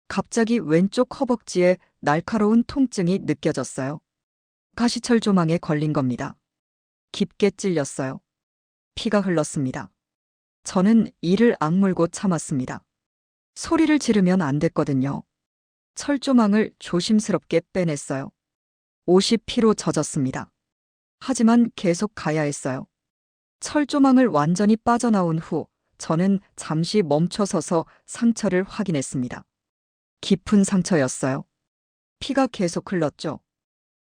갑자기 왼쪽 허벅지에 날카로운 통증이 느껴졌어요. 가시철 조망에 걸린 겁니다. 깊게 찔렸어요. 피가 흘렀습니다. 저는 이를 악물고 참았습니다. 소리를 지르면 안 됐거든요. 철조망을 조심스럽게 빼냈어요. 옷이 피로 젖었습니다. 하지만 계속 가야 했어요. 철조망을 완전히 빠져나온 후 저는 잠시 멈춰서서 상처를 확인했습니다. 깊은 상처였어요. 피가 계속 흘렀죠.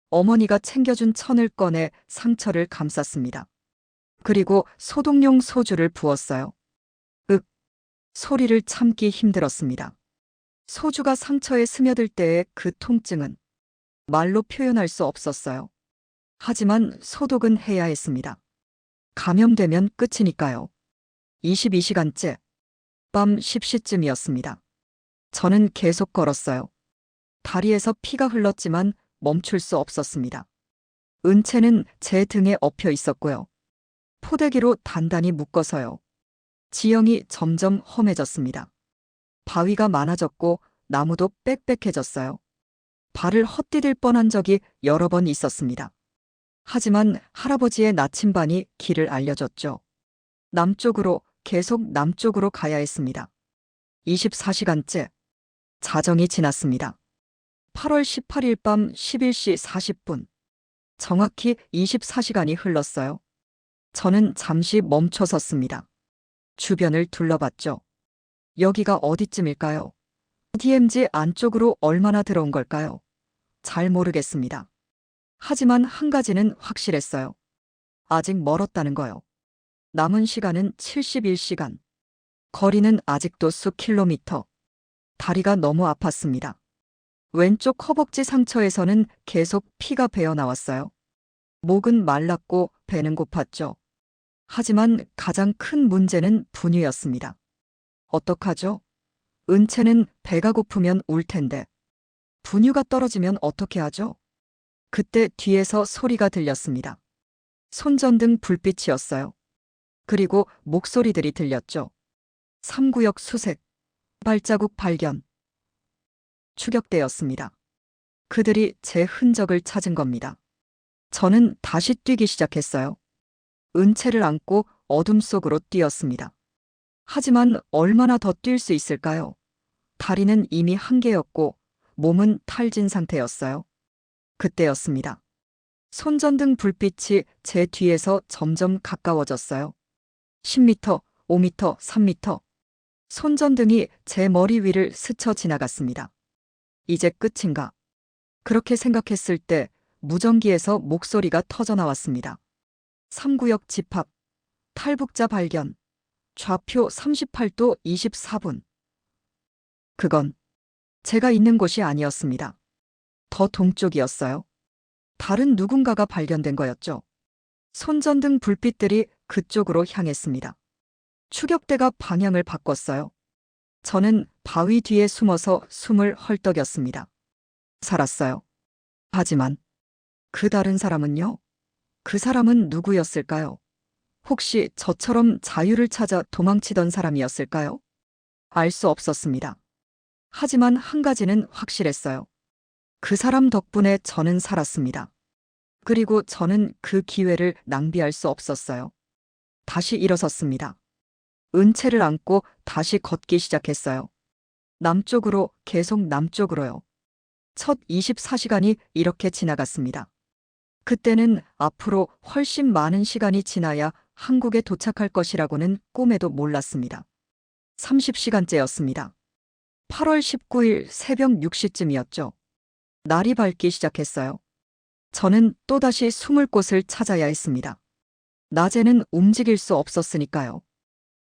어머니가 챙겨준 천을 꺼내 상처를 감쌌습니다. 그리고 소독용 소주를 부었어요. 소리를 참기 힘들었습니다. 소주가 상처에 스며들 때의 그 통증은 말로 표현할 수 없었어요. 하지만 소독은 해야 했습니다. 감염되면 끝이니까요. 22시간째. 밤 10시쯤이었습니다. 저는 계속 걸었어요. 다리에서 피가 흘렀지만 멈출 수 없었습니다. 은채는 제 등에 엎여 있었고요. 포대기로 단단히 묶어서요. 지형이 점점 험해졌습니다. 바위가 많아졌고 나무도 빽빽해졌어요. 발을 헛디딜 뻔한 적이 여러 번 있었습니다. 하지만 할아버지의 나침반이 길을 알려줬죠. 남쪽으로, 계속 남쪽으로 가야 했습니다. 24시간째. 자정이 지났습니다. 8월 18일 밤 11시 40분. 정확히 24시간이 흘렀어요. 저는 잠시 멈춰 섰습니다. 주변을 둘러봤죠. 여기가 어디쯤일까요? DMZ 안쪽으로 얼마나 들어온 걸까요? 잘 모르겠습니다. 하지만 한 가지는 확실했어요. 아직 멀었다는 거요. 남은 시간은 71시간. 거리는 아직도 수 킬로미터. 다리가 너무 아팠습니다. 왼쪽 허벅지 상처에서는 계속 피가 배어 나왔어요. 목은 말랐고 배는 고팠죠. 하지만 가장 큰 문제는 분유였습니다. 어떡하죠? 은채는 배가 고프면 울 텐데 분유가 떨어지면 어떻게 하죠? 그때 뒤에서 소리가 들렸습니다. 손전등 불빛이었어요. 그리고 목소리들이 들렸죠. 3구역 수색, 발자국 발견. 추격대였습니다. 그들이 제 흔적을 찾은 겁니다. 저는 다시 뛰기 시작했어요. 은채를 안고 어둠 속으로 뛰었습니다. 하지만 얼마나 더 뛸 수 있을까요? 다리는 이미 한개였고 몸은 탈진 상태였어요. 그때였습니다. 손전등 불빛이 제 뒤에서 점점 가까워졌어요. 10m, 5m, 3m. 손전등이 제 머리 위를 스쳐 지나갔습니다. 이제 끝인가? 그렇게 생각했을 때 무전기에서 목소리가 터져 나왔습니다. 3구역 집합, 탈북자 발견, 좌표 38도 24분. 그건 제가 있는 곳이 아니었습니다. 더 동쪽이었어요. 다른 누군가가 발견된 거였죠. 손전등 불빛들이 그쪽으로 향했습니다. 추격대가 방향을 바꿨어요. 저는 바위 뒤에 숨어서 숨을 헐떡였습니다. 살았어요. 하지만 그 다른 사람은요? 그 사람은 누구였을까요? 혹시 저처럼 자유를 찾아 도망치던 사람이었을까요? 알 수 없었습니다. 하지만 한 가지는 확실했어요. 그 사람 덕분에 저는 살았습니다. 그리고 저는 그 기회를 낭비할 수 없었어요. 다시 일어섰습니다. 은채를 안고 다시 걷기 시작했어요. 남쪽으로, 계속 남쪽으로요. 첫 24시간이 이렇게 지나갔습니다. 그때는 앞으로 훨씬 많은 시간이 지나야 한국에 도착할 것이라고는 꿈에도 몰랐습니다. 30시간째였습니다. 8월 19일 새벽 6시쯤이었죠. 날이 밝기 시작했어요. 저는 또다시 숨을 곳을 찾아야 했습니다. 낮에는 움직일 수 없었으니까요.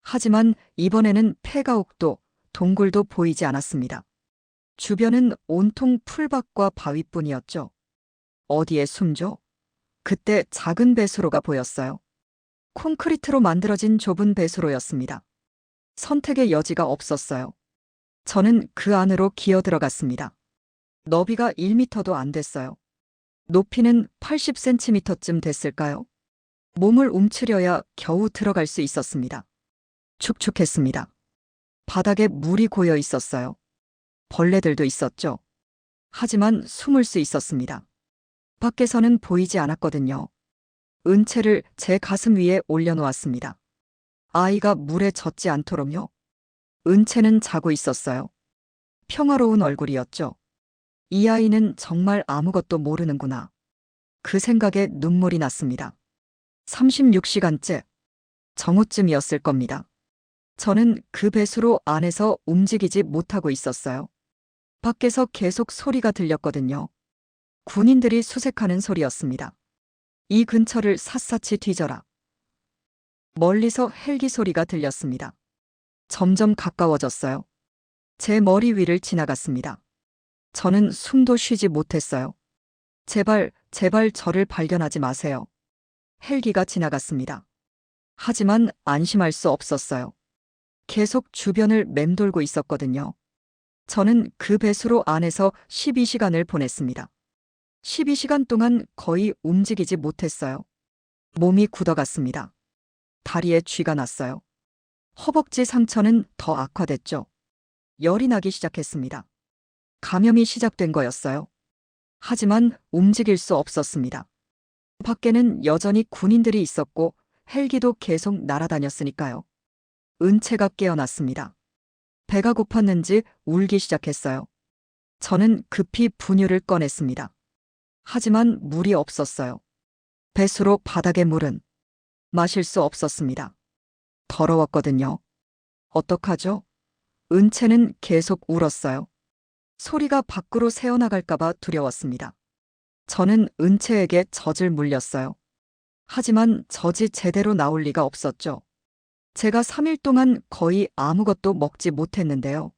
하지만 이번에는 폐가옥도 동굴도 보이지 않았습니다. 주변은 온통 풀밭과 바위뿐이었죠. 어디에 숨죠? 그때 작은 배수로가 보였어요. 콘크리트로 만들어진 좁은 배수로였습니다. 선택의 여지가 없었어요. 저는 그 안으로 기어 들어갔습니다. 너비가 1m도 안 됐어요. 높이는 80cm쯤 됐을까요? 몸을 움츠려야 겨우 들어갈 수 있었습니다. 축축했습니다. 바닥에 물이 고여 있었어요. 벌레들도 있었죠. 하지만 숨을 수 있었습니다. 밖에서는 보이지 않았거든요. 은채를 제 가슴 위에 올려놓았습니다. 아이가 물에 젖지 않도록요. 은채는 자고 있었어요. 평화로운 얼굴이었죠. 이 아이는 정말 아무것도 모르는구나. 그 생각에 눈물이 났습니다. 36시간째. 정오쯤이었을 겁니다. 저는 그 배수로 안에서 움직이지 못하고 있었어요. 밖에서 계속 소리가 들렸거든요. 군인들이 수색하는 소리였습니다. 이 근처를 샅샅이 뒤져라. 멀리서 헬기 소리가 들렸습니다. 점점 가까워졌어요. 제 머리 위를 지나갔습니다. 저는 숨도 쉬지 못했어요. 제발, 제발 저를 발견하지 마세요. 헬기가 지나갔습니다. 하지만 안심할 수 없었어요. 계속 주변을 맴돌고 있었거든요. 저는 그 배수로 안에서 12시간을 보냈습니다. 12시간 동안 거의 움직이지 못했어요. 몸이 굳어갔습니다. 다리에 쥐가 났어요. 허벅지 상처는 더 악화됐죠. 열이 나기 시작했습니다. 감염이 시작된 거였어요. 하지만 움직일 수 없었습니다. 밖에는 여전히 군인들이 있었고 헬기도 계속 날아다녔으니까요. 은채가 깨어났습니다. 배가 고팠는지 울기 시작했어요. 저는 급히 분유를 꺼냈습니다. 하지만 물이 없었어요. 배수로 바닥의 물은 마실 수 없었습니다. 더러웠거든요. 어떡하죠? 은채는 계속 울었어요. 소리가 밖으로 새어나갈까봐 두려웠습니다. 저는 은채에게 젖을 물렸어요. 하지만 젖이 제대로 나올 리가 없었죠. 제가 3일 동안 거의 아무것도 먹지 못했는데요.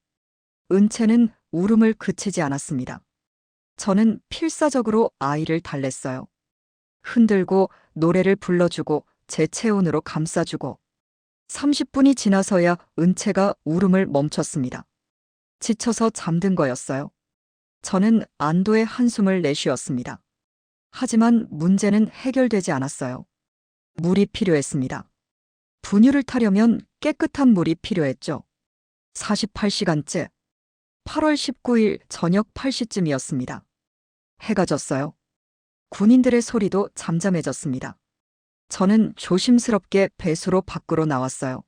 은채는 울음을 그치지 않았습니다. 저는 필사적으로 아이를 달랬어요. 흔들고 노래를 불러주고 제 체온으로 감싸주고 30분이 지나서야 은채가 울음을 멈췄습니다. 지쳐서 잠든 거였어요. 저는 안도의 한숨을 내쉬었습니다. 하지만 문제는 해결되지 않았어요. 물이 필요했습니다. 분유를 타려면 깨끗한 물이 필요했죠. 48시간째. 8월 19일 저녁 8시쯤이었습니다. 해가 졌어요. 군인들의 소리도 잠잠해졌습니다. 저는 조심스럽게 배수로 밖으로 나왔어요.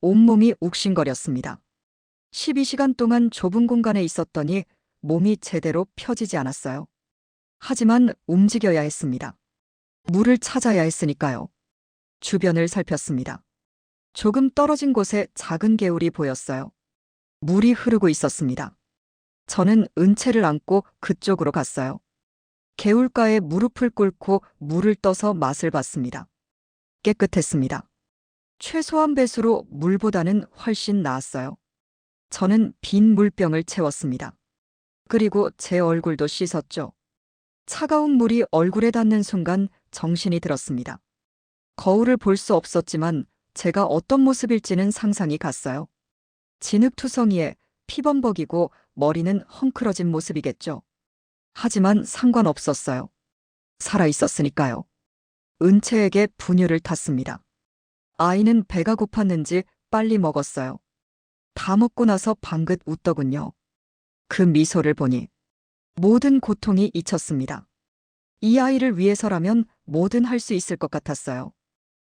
온몸이 욱신거렸습니다. 12시간 동안 좁은 공간에 있었더니 몸이 제대로 펴지지 않았어요. 하지만 움직여야 했습니다. 물을 찾아야 했으니까요. 주변을 살폈습니다. 조금 떨어진 곳에 작은 개울이 보였어요. 물이 흐르고 있었습니다. 저는 은채를 안고 그쪽으로 갔어요. 개울가에 무릎을 꿇고 물을 떠서 맛을 봤습니다. 깨끗했습니다. 최소한 배수로 물보다는 훨씬 나았어요. 저는 빈 물병을 채웠습니다. 그리고 제 얼굴도 씻었죠. 차가운 물이 얼굴에 닿는 순간 정신이 들었습니다. 거울을 볼 수 없었지만 제가 어떤 모습일지는 상상이 갔어요. 진흙투성이에 피범벅이고 머리는 헝클어진 모습이겠죠. 하지만 상관없었어요. 살아있었으니까요. 은채에게 분유를 탔습니다. 아이는 배가 고팠는지 빨리 먹었어요. 다 먹고 나서 방긋 웃더군요. 그 미소를 보니 모든 고통이 잊혔습니다. 이 아이를 위해서라면 뭐든 할 수 있을 것 같았어요.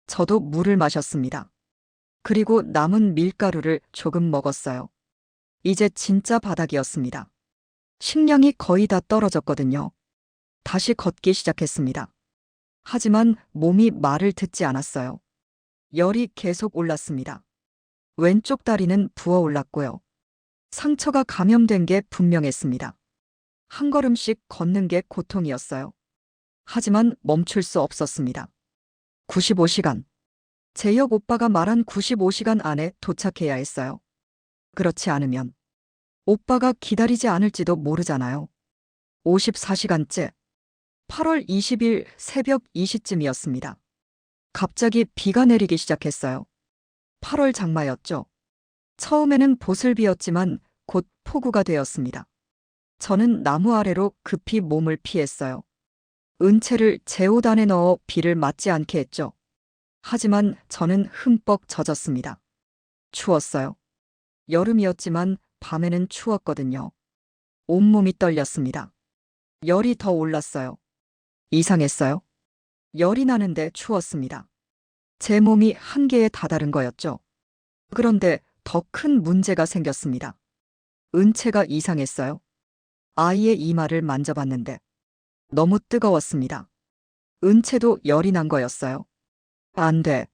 저도 물을 마셨습니다. 그리고 남은 밀가루를 조금 먹었어요. 이제 진짜 바닥이었습니다. 식량이 거의 다 떨어졌거든요. 다시 걷기 시작했습니다. 하지만 몸이 말을 듣지 않았어요. 열이 계속 올랐습니다. 왼쪽 다리는 부어올랐고요. 상처가 감염된 게 분명했습니다. 한 걸음씩 걷는 게 고통이었어요. 하지만 멈출 수 없었습니다. 95시간. 재혁 오빠가 말한 95시간 안에 도착해야 했어요. 그렇지 않으면 오빠가 기다리지 않을지도 모르잖아요. 54시간째. 8월 20일 새벽 2시쯤이었습니다. 갑자기 비가 내리기 시작했어요. 8월 장마였죠. 처음에는 보슬비였지만 곧 폭우가 되었습니다. 저는 나무 아래로 급히 몸을 피했어요. 은채를 제 옷 안에 넣어 비를 맞지 않게 했죠. 하지만 저는 흠뻑 젖었습니다. 추웠어요. 여름이었지만 밤에는 추웠거든요. 온몸이 떨렸습니다. 열이 더 올랐어요. 이상했어요. 열이 나는데 추웠습니다. 제 몸이 한계에 다다른 거였죠. 그런데 더 큰 문제가 생겼습니다. 은채가 이상했어요. 아이의 이마를 만져봤는데 너무 뜨거웠습니다. 은채도 열이 난 거였어요. 안 돼.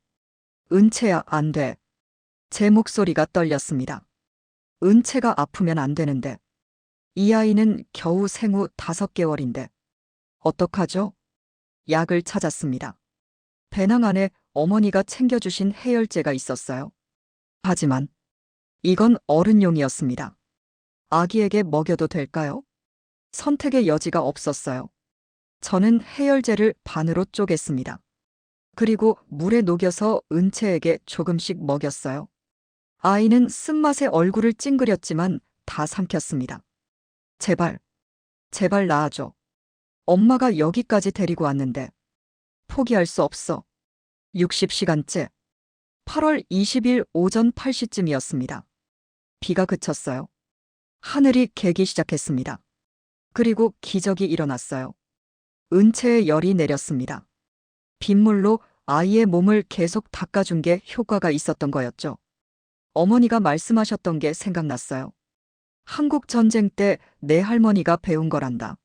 은채야, 안 돼. 제 목소리가 떨렸습니다. 은채가 아프면 안 되는데. 이 아이는 겨우 생후 5개월인데. 어떡하죠? 약을 찾았습니다. 배낭 안에 어머니가 챙겨주신 해열제가 있었어요. 하지만 이건 어른용이었습니다. 아기에게 먹여도 될까요? 선택의 여지가 없었어요. 저는 해열제를 반으로 쪼갰습니다. 그리고 물에 녹여서 은채에게 조금씩 먹였어요. 아이는 쓴맛에 얼굴을 찡그렸지만 다 삼켰습니다. 제발, 제발 나아줘. 엄마가 여기까지 데리고 왔는데. 포기할 수 없어. 60시간째. 8월 20일 오전 8시쯤이었습니다. 비가 그쳤어요. 하늘이 개기 시작했습니다. 그리고 기적이 일어났어요. 은채의 열이 내렸습니다. 빗물로 아이의 몸을 계속 닦아준 게 효과가 있었던 거였죠. 어머니가 말씀하셨던 게 생각났어요. 한국 전쟁 때 내 할머니가 배운 거란다.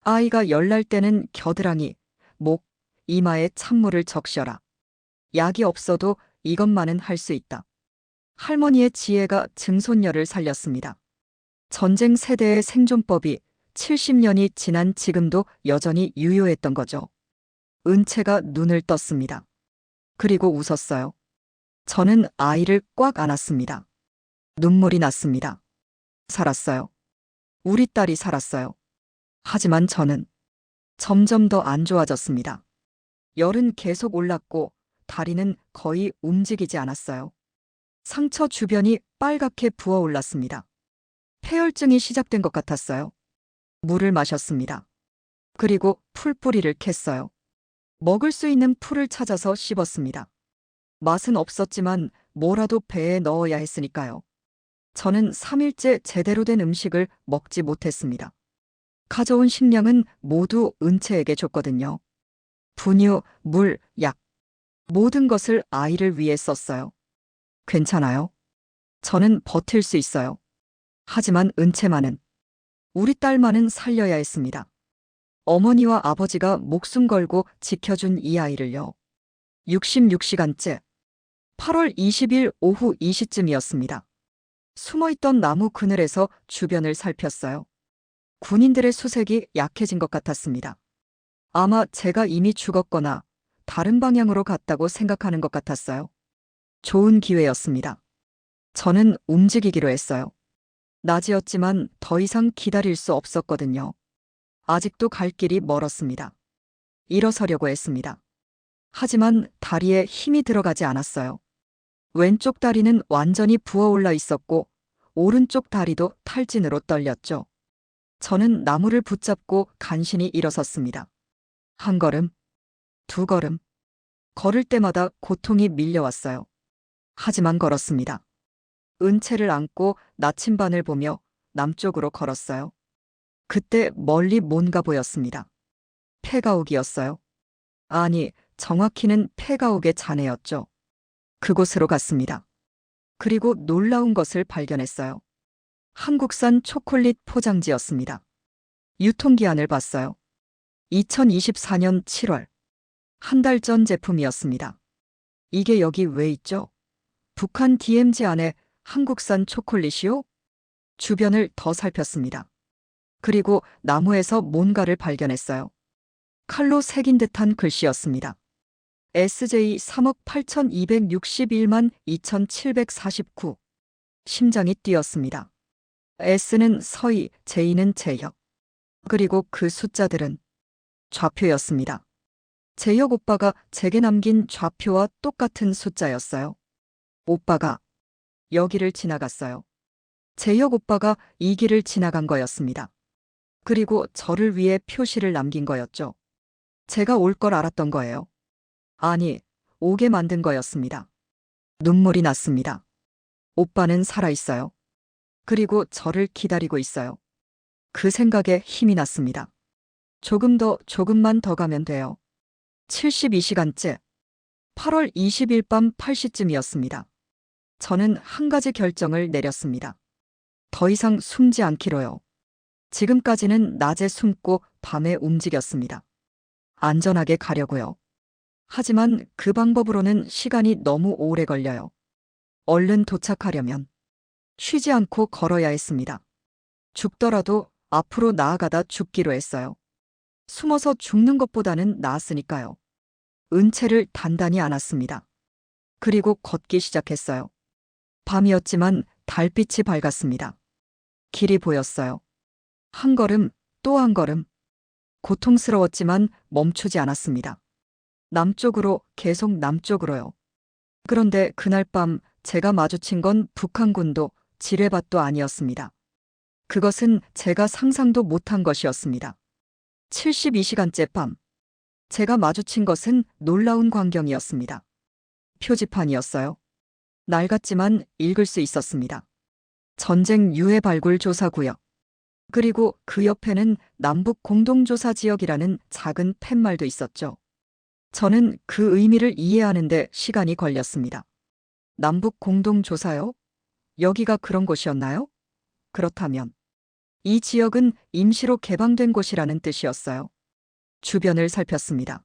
아이가 열날 때는 겨드랑이, 목, 이마에 찬물을 적셔라. 약이 없어도 이것만은 할 수 있다. 할머니의 지혜가 증손녀를 살렸습니다. 전쟁 세대의 생존법이 70년이 지난 지금도 여전히 유효했던 거죠. 은채가 눈을 떴습니다. 그리고 웃었어요. 저는 아이를 꽉 안았습니다. 눈물이 났습니다. 살았어요. 우리 딸이 살았어요. 하지만 저는 점점 더 안 좋아졌습니다. 열은 계속 올랐고 다리는 거의 움직이지 않았어요. 상처 주변이 빨갛게 부어올랐습니다. 폐혈증이 시작된 것 같았어요. 물을 마셨습니다. 그리고 풀뿌리를 캤어요. 먹을 수 있는 풀을 찾아서 씹었습니다. 맛은 없었지만 뭐라도 배에 넣어야 했으니까요. 저는 3일째 제대로 된 음식을 먹지 못했습니다. 가져온 식량은 모두 은채에게 줬거든요. 분유, 물, 약. 모든 것을 아이를 위해 썼어요. 괜찮아요. 저는 버틸 수 있어요. 하지만 은채만은, 우리 딸만은 살려야 했습니다. 어머니와 아버지가 목숨 걸고 지켜준 이 아이를요. 66시간째. 8월 20일 오후 2시쯤이었습니다. 숨어있던 나무 그늘에서 주변을 살폈어요. 군인들의 수색이 약해진 것 같았습니다. 아마 제가 이미 죽었거나 다른 방향으로 갔다고 생각하는 것 같았어요. 좋은 기회였습니다. 저는 움직이기로 했어요. 낮이었지만 더 이상 기다릴 수 없었거든요. 아직도 갈 길이 멀었습니다. 일어서려고 했습니다. 하지만 다리에 힘이 들어가지 않았어요. 왼쪽 다리는 완전히 부어올라 있었고 오른쪽 다리도 탈진으로 떨렸죠. 저는 나무를 붙잡고 간신히 일어섰습니다. 한 걸음, 두 걸음. 걸을 때마다 고통이 밀려왔어요. 하지만 걸었습니다. 은채를 안고 나침반을 보며 남쪽으로 걸었어요. 그때 멀리 뭔가 보였습니다. 폐가옥이었어요. 아니, 정확히는 폐가옥의 잔해였죠. 그곳으로 갔습니다. 그리고 놀라운 것을 발견했어요. 한국산 초콜릿 포장지였습니다. 유통기한을 봤어요. 2024년 7월. 한 달 전 제품이었습니다. 이게 여기 왜 있죠? 북한 DMZ 안에 한국산 초콜릿이요? 주변을 더 살폈습니다. 그리고 나무에서 뭔가를 발견했어요. 칼로 새긴 듯한 글씨였습니다. SJ 3억 8,261만 2,749. 심장이 뛰었습니다. S는 서희, J는 재혁. 그리고 그 숫자들은 좌표였습니다. 재혁 오빠가 제게 남긴 좌표와 똑같은 숫자였어요. 오빠가 여기를 지나갔어요. 재혁 오빠가 이 길을 지나간 거였습니다. 그리고 저를 위해 표시를 남긴 거였죠. 제가 올 걸 알았던 거예요. 아니, 오게 만든 거였습니다. 눈물이 났습니다. 오빠는 살아있어요. 그리고 저를 기다리고 있어요. 그 생각에 힘이 났습니다. 조금만 더 가면 돼요. 72시간째. 8월 20일 밤 8시쯤이었습니다. 저는 한 가지 결정을 내렸습니다. 더 이상 숨지 않기로요. 지금까지는 낮에 숨고 밤에 움직였습니다. 안전하게 가려고요. 하지만 그 방법으로는 시간이 너무 오래 걸려요. 얼른 도착하려면 쉬지 않고 걸어야 했습니다. 죽더라도 앞으로 나아가다 죽기로 했어요. 숨어서 죽는 것보다는 나았으니까요. 은채를 단단히 안았습니다. 그리고 걷기 시작했어요. 밤이었지만 달빛이 밝았습니다. 길이 보였어요. 한 걸음, 또 한 걸음. 고통스러웠지만 멈추지 않았습니다. 남쪽으로, 계속 남쪽으로요. 그런데 그날 밤 제가 마주친 건 북한군도 지뢰밭도 아니었습니다. 그것은 제가 상상도 못한 것이었습니다. 72시간째 밤. 제가 마주친 것은 놀라운 광경이었습니다. 표지판이었어요. 낡았지만 읽을 수 있었습니다. 전쟁 유해 발굴 조사 구역. 그리고 그 옆에는 남북 공동조사 지역이라는 작은 팻말도 있었죠. 저는 그 의미를 이해하는데 시간이 걸렸습니다. 남북 공동조사요? 여기가 그런 곳이었나요? 그렇다면 이 지역은 임시로 개방된 곳이라는 뜻이었어요. 주변을 살폈습니다.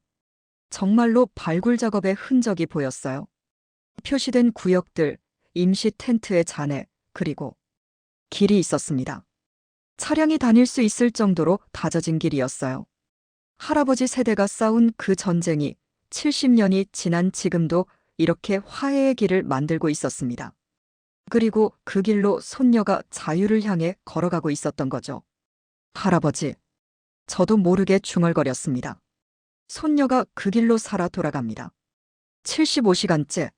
정말로 발굴 작업의 흔적이 보였어요. 표시된 구역들, 임시 텐트의 잔해, 그리고 길이 있었습니다. 차량이 다닐 수 있을 정도로 다져진 길이었어요. 할아버지 세대가 싸운 그 전쟁이 70년이 지난 지금도 이렇게 화해의 길을 만들고 있었습니다. 그리고 그 길로 손녀가 자유를 향해 걸어가고 있었던 거죠. 할아버지, 저도 모르게 중얼거렸습니다. 손녀가 그 길로 살아 돌아갑니다. 75시간째.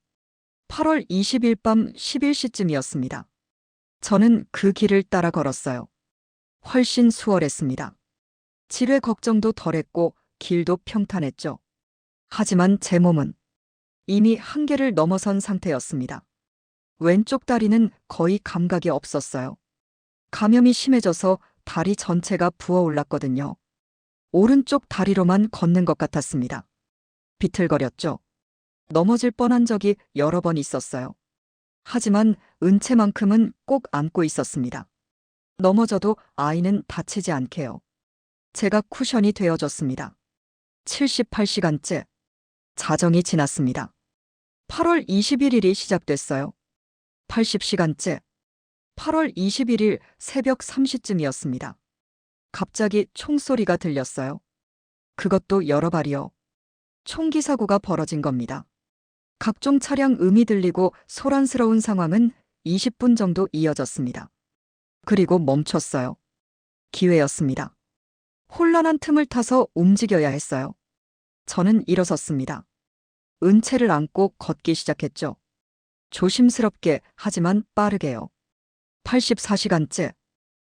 8월 20일 밤 11시쯤이었습니다. 저는 그 길을 따라 걸었어요. 훨씬 수월했습니다. 지뢰 걱정도 덜했고 길도 평탄했죠. 하지만 제 몸은 이미 한계를 넘어선 상태였습니다. 왼쪽 다리는 거의 감각이 없었어요. 감염이 심해져서 다리 전체가 부어올랐거든요. 오른쪽 다리로만 걷는 것 같았습니다. 비틀거렸죠. 넘어질 뻔한 적이 여러 번 있었어요. 하지만 은채만큼은 꼭 안고 있었습니다. 넘어져도 아이는 다치지 않게요. 제가 쿠션이 되어줬습니다. 78시간째. 자정이 지났습니다. 8월 21일이 시작됐어요. 80시간째. 8월 21일 새벽 3시쯤이었습니다. 갑자기 총소리가 들렸어요. 그것도 여러 발이요. 총기 사고가 벌어진 겁니다. 각종 차량 음이 들리고 소란스러운 상황은 20분 정도 이어졌습니다. 그리고 멈췄어요. 기회였습니다. 혼란한 틈을 타서 움직여야 했어요. 저는 일어섰습니다. 은채를 안고 걷기 시작했죠. 조심스럽게 하지만 빠르게요. 84시간째.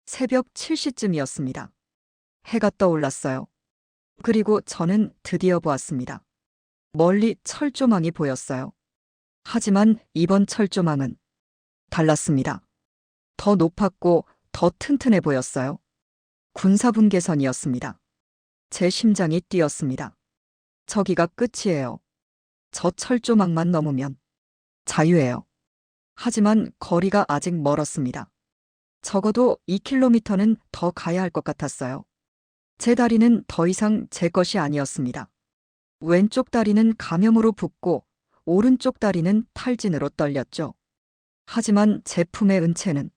새벽 7시쯤이었습니다. 해가 떠올랐어요. 그리고 저는 드디어 보았습니다. 멀리 철조망이 보였어요. 하지만 이번 철조망은 달랐습니다. 더 높았고 더 튼튼해 보였어요. 군사분계선이었습니다. 제 심장이 뛰었습니다. 저기가 끝이에요. 저 철조망만 넘으면 자유예요. 하지만 거리가 아직 멀었습니다. 적어도 2km는 더 가야 할 것 같았어요. 제 다리는 더 이상 제 것이 아니었습니다. 왼쪽 다리는 감염으로 붓고 오른쪽 다리는 탈진으로 떨렸죠. 하지만 제 품의 은채는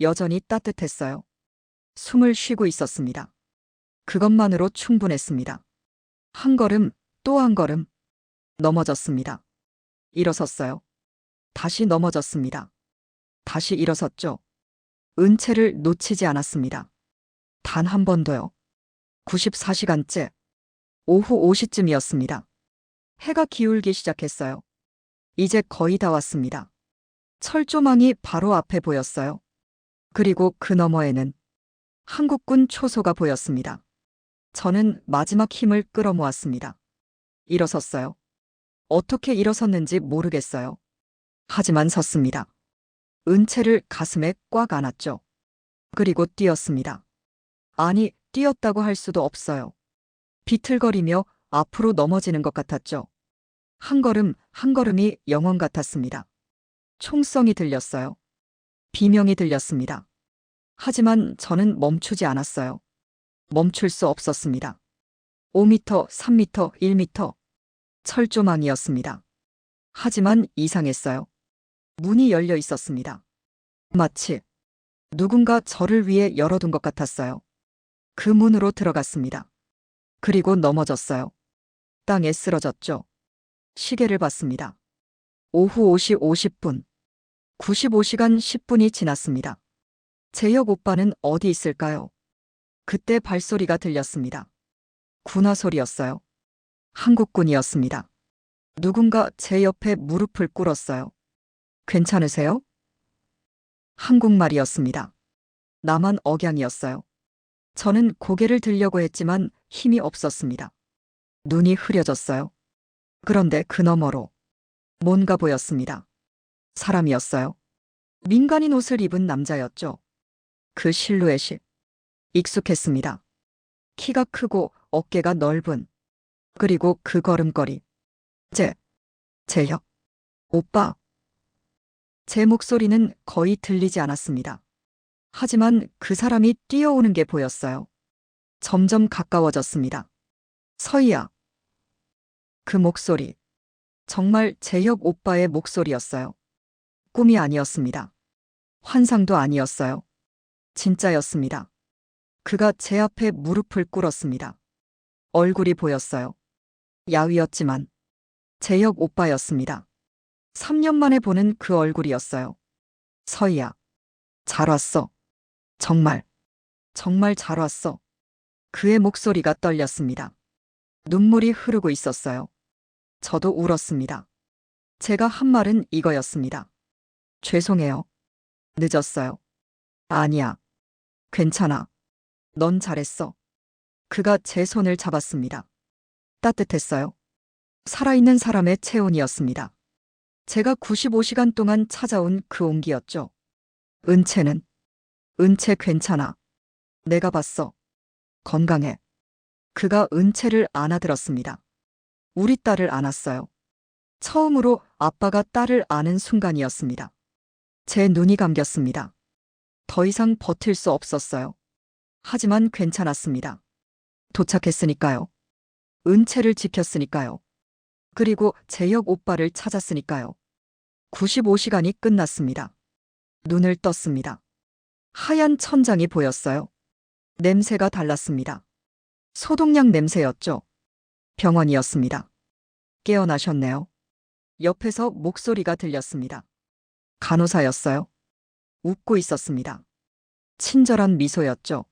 여전히 따뜻했어요. 숨을 쉬고 있었습니다. 그것만으로 충분했습니다. 한 걸음, 또 한 걸음. 넘어졌습니다. 일어섰어요. 다시 넘어졌습니다. 다시 일어섰죠. 은채를 놓치지 않았습니다. 단 한 번도요. 94시간째. 오후 5시쯤이었습니다. 해가 기울기 시작했어요. 이제 거의 다 왔습니다. 철조망이 바로 앞에 보였어요. 그리고 그 너머에는 한국군 초소가 보였습니다. 저는 마지막 힘을 끌어모았습니다. 일어섰어요. 어떻게 일어섰는지 모르겠어요. 하지만 섰습니다. 은채를 가슴에 꽉 안았죠. 그리고 뛰었습니다. 아니, 뛰었다고 할 수도 없어요. 비틀거리며 앞으로 넘어지는 것 같았죠. 한 걸음 한 걸음이 영원 같았습니다. 총성이 들렸어요. 비명이 들렸습니다. 하지만 저는 멈추지 않았어요. 멈출 수 없었습니다. 5m, 3m, 1m. 철조망이었습니다. 하지만 이상했어요. 문이 열려 있었습니다. 마치 누군가 저를 위해 열어둔 것 같았어요. 그 문으로 들어갔습니다. 그리고 넘어졌어요. 땅에 쓰러졌죠. 시계를 봤습니다. 오후 5시 50분. 95시간 10분이 지났습니다. 재혁 오빠는 어디 있을까요? 그때 발소리가 들렸습니다. 군화 소리였어요. 한국군이었습니다. 누군가 제 옆에 무릎을 꿇었어요. 괜찮으세요? 한국말이었습니다. 나만 억양이었어요. 저는 고개를 들려고 했지만 힘이 없었습니다. 눈이 흐려졌어요. 그런데 그 너머로 뭔가 보였습니다. 사람이었어요. 민간인 옷을 입은 남자였죠. 그 실루엣이 익숙했습니다. 키가 크고 어깨가 넓은. 그리고 그 걸음걸이. 재혁. 오빠. 제 목소리는 거의 들리지 않았습니다. 하지만 그 사람이 뛰어오는 게 보였어요. 점점 가까워졌습니다. 서희야. 그 목소리. 정말 재혁 오빠의 목소리였어요. 꿈이 아니었습니다. 환상도 아니었어요. 진짜였습니다. 그가 제 앞에 무릎을 꿇었습니다. 얼굴이 보였어요. 야위였지만 재혁 오빠였습니다. 3년 만에 보는 그 얼굴이었어요. 서희야. 잘 왔어. 정말 잘 왔어. 그의 목소리가 떨렸습니다. 눈물이 흐르고 있었어요. 저도 울었습니다. 제가 한 말은 이거였습니다. 죄송해요. 늦었어요. 아니야. 괜찮아. 넌 잘했어. 그가 제 손을 잡았습니다. 따뜻했어요. 살아있는 사람의 체온이었습니다. 제가 95시간 동안 찾아온 그 온기였죠. 은채는? 은채 괜찮아. 내가 봤어. 건강해. 그가 은채를 안아들었습니다. 우리 딸을 안았어요. 처음으로 아빠가 딸을 안은 순간이었습니다. 제 눈이 감겼습니다. 더 이상 버틸 수 없었어요. 하지만 괜찮았습니다. 도착했으니까요. 은채를 지켰으니까요. 그리고 재혁 오빠를 찾았으니까요. 95시간이 끝났습니다. 눈을 떴습니다. 하얀 천장이 보였어요. 냄새가 달랐습니다. 소독약 냄새였죠. 병원이었습니다. 깨어나셨네요. 옆에서 목소리가 들렸습니다. 간호사였어요. 웃고 있었습니다. 친절한 미소였죠.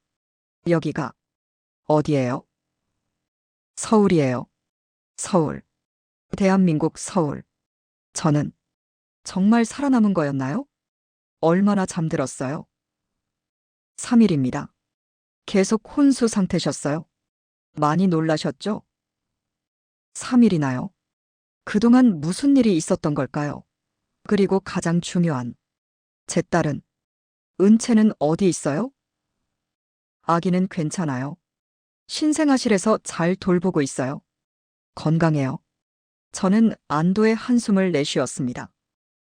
여기가 어디예요? 서울이에요. 서울. 대한민국 서울. 저는 정말 살아남은 거였나요? 얼마나 잠들었어요? 3일입니다. 계속 혼수 상태셨어요? 많이 놀라셨죠? 3일이나요? 그동안 무슨 일이 있었던 걸까요? 그리고 가장 중요한, 제 딸은, 은채는 어디 있어요? 아기는 괜찮아요. 신생아실에서 잘 돌보고 있어요. 건강해요. 저는 안도의 한숨을 내쉬었습니다.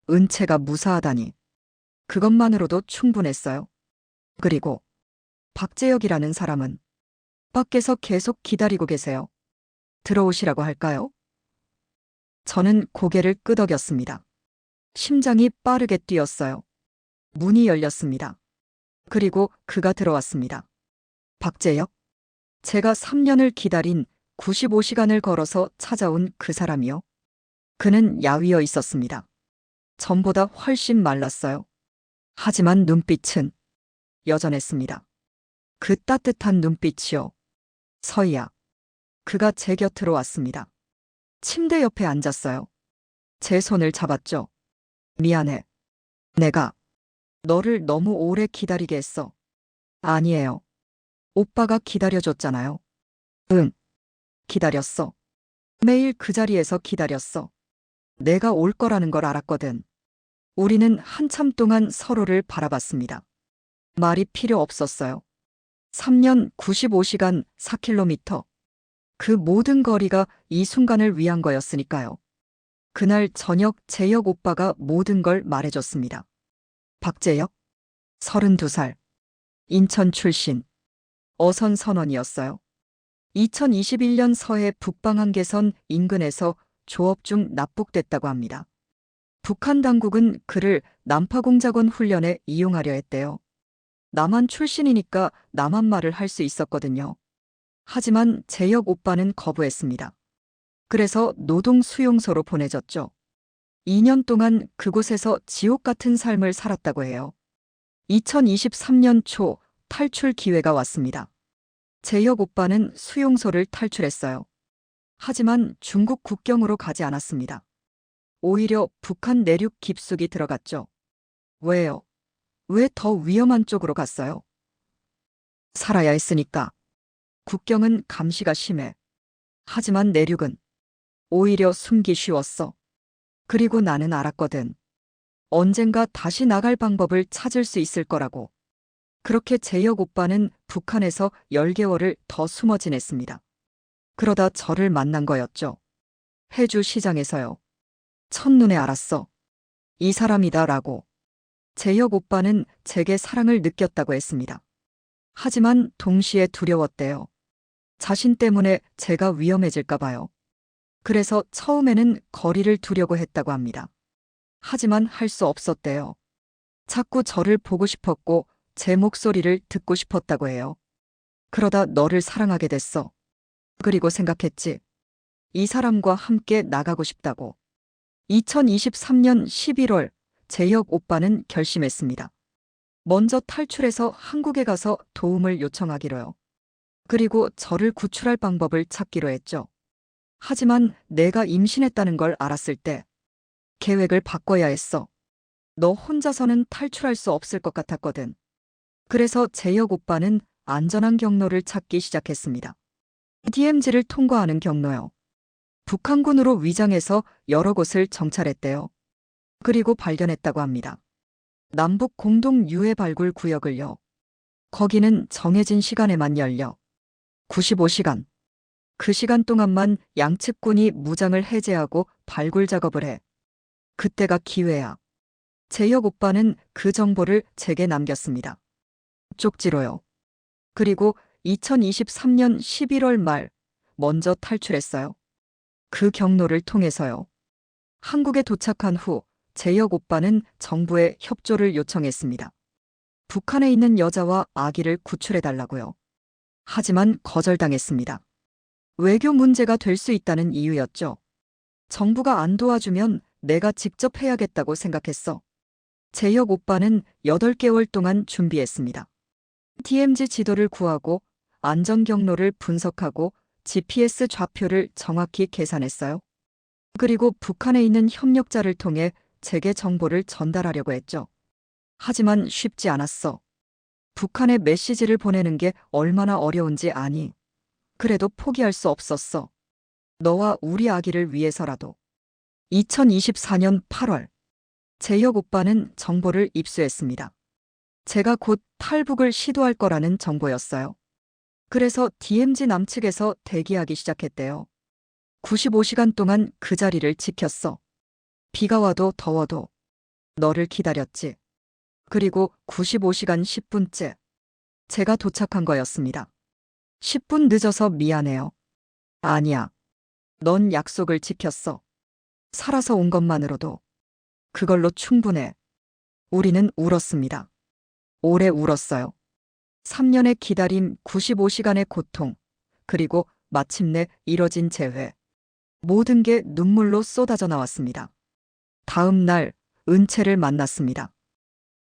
은채가 무사하다니. 그것만으로도 충분했어요. 그리고 박재혁이라는 사람은 밖에서 계속 기다리고 계세요. 들어오시라고 할까요? 저는 고개를 끄덕였습니다. 심장이 빠르게 뛰었어요. 문이 열렸습니다. 그리고 그가 들어왔습니다. 박재혁? 제가 3년을 기다린 95시간을 걸어서 찾아온 그 사람이요. 그는 야위어 있었습니다. 전보다 훨씬 말랐어요. 하지만 눈빛은 여전했습니다. 그 따뜻한 눈빛이요. 서희야. 그가 제 곁으로 왔습니다. 침대 옆에 앉았어요. 제 손을 잡았죠. 미안해. 내가 너를 너무 오래 기다리게 했어. 아니에요. 오빠가 기다려줬잖아요. 응. 기다렸어. 매일 그 자리에서 기다렸어. 내가 올 거라는 걸 알았거든. 우리는 한참 동안 서로를 바라봤습니다. 말이 필요 없었어요. 3년 95시간 4km. 그 모든 거리가 이 순간을 위한 거였으니까요. 그날 저녁 재혁 오빠가 모든 걸 말해줬습니다. 박재혁? 32살. 인천 출신. 어선 선원이었어요. 2021년 서해 북방한계선 인근에서 조업 중 납북됐다고 합니다. 북한 당국은 그를 난파공작원 훈련에 이용하려 했대요. 남한 출신이니까 남한 말을 할 수 있었거든요. 하지만 재혁 오빠는 거부했습니다. 그래서 노동 수용소로 보내졌죠. 2년 동안 그곳에서 지옥 같은 삶을 살았다고 해요. 2023년 초 탈출 기회가 왔습니다. 재혁 오빠는 수용소를 탈출했어요. 하지만 중국 국경으로 가지 않았습니다. 오히려 북한 내륙 깊숙이 들어갔죠. 왜요? 왜 더 위험한 쪽으로 갔어요? 살아야 했으니까. 국경은 감시가 심해. 하지만 내륙은 오히려 숨기 쉬웠어. 그리고 나는 알았거든. 언젠가 다시 나갈 방법을 찾을 수 있을 거라고. 그렇게 재혁 오빠는 북한에서 10개월을 더 숨어 지냈습니다. 그러다 저를 만난 거였죠. 해주 시장에서요. 첫눈에 알았어. 이 사람이다라고. 재혁 오빠는 제게 사랑을 느꼈다고 했습니다. 하지만 동시에 두려웠대요. 자신 때문에 제가 위험해질까 봐요. 그래서 처음에는 거리를 두려고 했다고 합니다. 하지만 할 수 없었대요. 자꾸 저를 보고 싶었고 제 목소리를 듣고 싶었다고 해요. 그러다 너를 사랑하게 됐어. 그리고 생각했지. 이 사람과 함께 나가고 싶다고. 2023년 11월 재혁 오빠는 결심했습니다. 먼저 탈출해서 한국에 가서 도움을 요청하기로요. 그리고 저를 구출할 방법을 찾기로 했죠. 하지만 내가 임신했다는 걸 알았을 때 계획을 바꿔야 했어. 너 혼자서는 탈출할 수 없을 것 같았거든. 그래서 재혁 오빠는 안전한 경로를 찾기 시작했습니다. DMZ를 통과하는 경로요. 북한군으로 위장해서 여러 곳을 정찰했대요. 그리고 발견했다고 합니다. 남북 공동 유해 발굴 구역을요. 거기는 정해진 시간에만 열려. 95시간. 그 시간 동안만 양측군이 무장을 해제하고 발굴 작업을 해. 그때가 기회야. 재혁 오빠는 그 정보를 제게 남겼습니다. 쪽지로요. 그리고 2023년 11월 말 먼저 탈출했어요. 그 경로를 통해서요. 한국에 도착한 후 재혁 오빠는 정부에 협조를 요청했습니다. 북한에 있는 여자와 아기를 구출해달라고요. 하지만 거절당했습니다. 외교 문제가 될 수 있다는 이유였죠. 정부가 안 도와주면 내가 직접 해야겠다고 생각했어. 재혁 오빠는 8개월 동안 준비했습니다. DMZ 지도를 구하고 안전 경로를 분석하고 GPS 좌표를 정확히 계산했어요. 그리고 북한에 있는 협력자를 통해 제게 정보를 전달하려고 했죠. 하지만 쉽지 않았어. 북한에 메시지를 보내는 게 얼마나 어려운지 아니. 그래도 포기할 수 없었어. 너와 우리 아기를 위해서라도. 2024년 8월, 재혁 오빠는 정보를 입수했습니다. 제가 곧 탈북을 시도할 거라는 정보였어요. 그래서 DMZ 남측에서 대기하기 시작했대요. 95시간 동안 그 자리를 지켰어. 비가 와도 더워도 너를 기다렸지. 그리고 95시간 10분째 제가 도착한 거였습니다. 10분 늦어서 미안해요. 아니야. 넌 약속을 지켰어. 살아서 온 것만으로도 그걸로 충분해. 우리는 울었습니다. 오래 울었어요. 3년의 기다림, 95시간의 고통, 그리고 마침내 이뤄진 재회. 모든 게 눈물로 쏟아져 나왔습니다. 다음 날 은채를 만났습니다.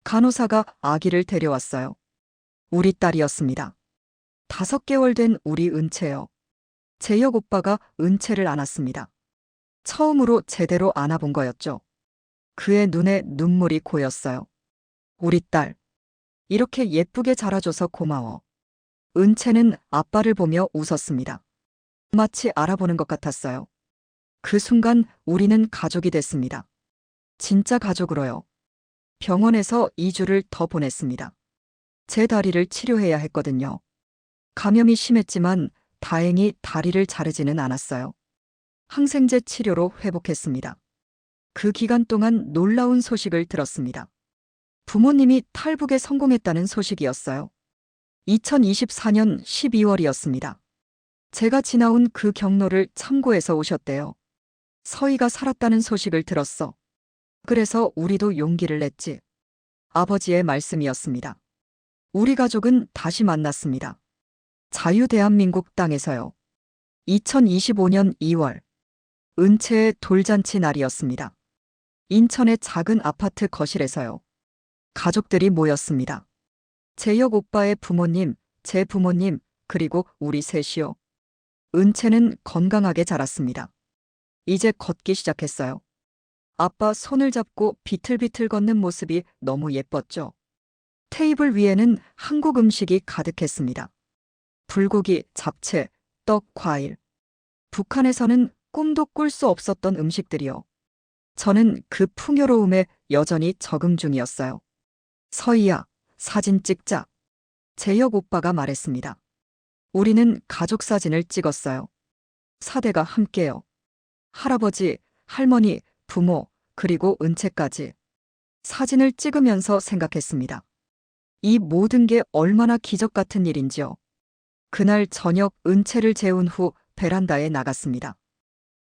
간호사가 아기를 데려왔어요. 우리 딸이었습니다. 5개월 된 우리 은채요. 재혁 오빠가 은채를 안았습니다. 처음으로 제대로 안아본 거였죠. 그의 눈에 눈물이 고였어요. 우리 딸, 이렇게 예쁘게 자라줘서 고마워. 은채는 아빠를 보며 웃었습니다. 마치 알아보는 것 같았어요. 그 순간 우리는 가족이 됐습니다. 진짜 가족으로요. 병원에서 2주를 더 보냈습니다. 제 다리를 치료해야 했거든요. 감염이 심했지만 다행히 다리를 자르지는 않았어요. 항생제 치료로 회복했습니다. 그 기간 동안 놀라운 소식을 들었습니다. 부모님이 탈북에 성공했다는 소식이었어요. 2024년 12월이었습니다. 제가 지나온 그 경로를 참고해서 오셨대요. 서희가 살았다는 소식을 들었어. 그래서 우리도 용기를 냈지. 아버지의 말씀이었습니다. 우리 가족은 다시 만났습니다. 자유대한민국 땅에서요. 2025년 2월. 은채의 돌잔치 날이었습니다. 인천의 작은 아파트 거실에서요. 가족들이 모였습니다. 재혁 오빠의 부모님, 제 부모님, 그리고 우리 셋이요. 은채는 건강하게 자랐습니다. 이제 걷기 시작했어요. 아빠 손을 잡고 비틀비틀 걷는 모습이 너무 예뻤죠. 테이블 위에는 한국 음식이 가득했습니다. 불고기, 잡채, 떡, 과일. 북한에서는 꿈도 꿀 수 없었던 음식들이요. 저는 그 풍요로움에 여전히 적응 중이었어요. 서희야, 사진 찍자. 재혁 오빠가 말했습니다. 우리는 가족 사진을 찍었어요. 사대가 함께요. 할아버지, 할머니, 부모, 그리고 은채까지. 사진을 찍으면서 생각했습니다. 이 모든 게 얼마나 기적 같은 일인지요. 그날 저녁 은채를 재운 후 베란다에 나갔습니다.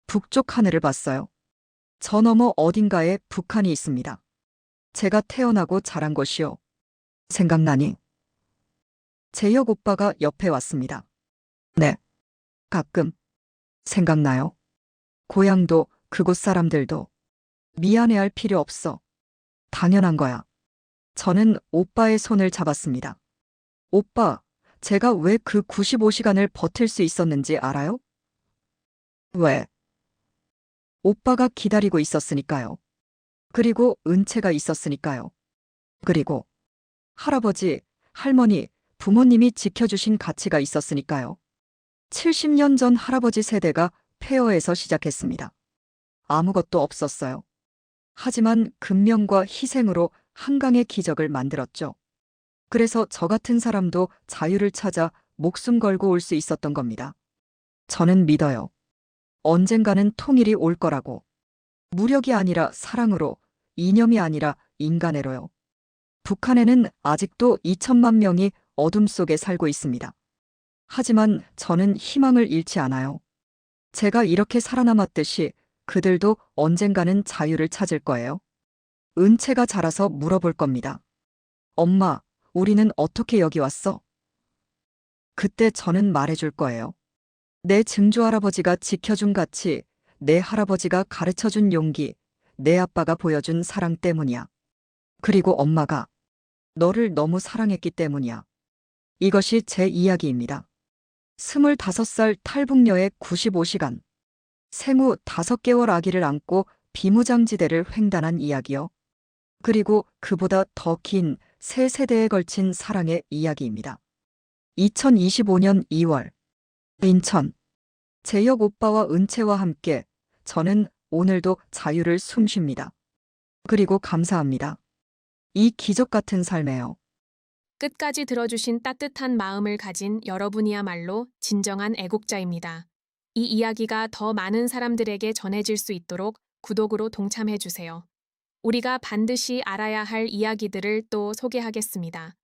북쪽 하늘을 봤어요. 저 너머 어딘가에 북한이 있습니다. 제가 태어나고 자란 곳이요. 생각나니? 재혁 오빠가 옆에 왔습니다. 네. 가끔. 생각나요? 고향도 그곳 사람들도. 미안해할 필요 없어. 당연한 거야. 저는 오빠의 손을 잡았습니다. 오빠, 제가 왜 그 95시간을 버틸 수 있었는지 알아요? 왜? 오빠가 기다리고 있었으니까요. 그리고 은채가 있었으니까요. 그리고 할아버지, 할머니, 부모님이 지켜주신 가치가 있었으니까요. 70년 전 할아버지 세대가 폐허에서 시작했습니다. 아무것도 없었어요. 하지만 근면과 희생으로 한강의 기적을 만들었죠. 그래서 저 같은 사람도 자유를 찾아 목숨 걸고 올 수 있었던 겁니다. 저는 믿어요. 언젠가는 통일이 올 거라고. 무력이 아니라 사랑으로, 이념이 아니라 인간애로요. 북한에는 아직도 2천만 명이 어둠 속에 살고 있습니다. 하지만 저는 희망을 잃지 않아요. 제가 이렇게 살아남았듯이 그들도 언젠가는 자유를 찾을 거예요. 은채가 자라서 물어볼 겁니다. 엄마, 우리는 어떻게 여기 왔어? 그때 저는 말해줄 거예요. 내 증조 할아버지가 지켜준 가치, 내 할아버지가 가르쳐준 용기, 내 아빠가 보여준 사랑 때문이야. 그리고 엄마가 너를 너무 사랑했기 때문이야. 이것이 제 이야기입니다. 25살 탈북녀의 95시간. 생후 5개월 아기를 안고 비무장지대를 횡단한 이야기요. 그리고 그보다 더 긴 세 세대에 걸친 사랑의 이야기입니다. 2025년 2월. 인천. 재혁 오빠와 은채와 함께 저는 오늘도 자유를 숨쉽니다. 그리고 감사합니다. 이 기적 같은 삶에요. 끝까지 들어주신 따뜻한 마음을 가진 여러분이야말로 진정한 애국자입니다. 이 이야기가 더 많은 사람들에게 전해질 수 있도록 구독으로 동참해주세요. 우리가 반드시 알아야 할 이야기들을 또 소개하겠습니다.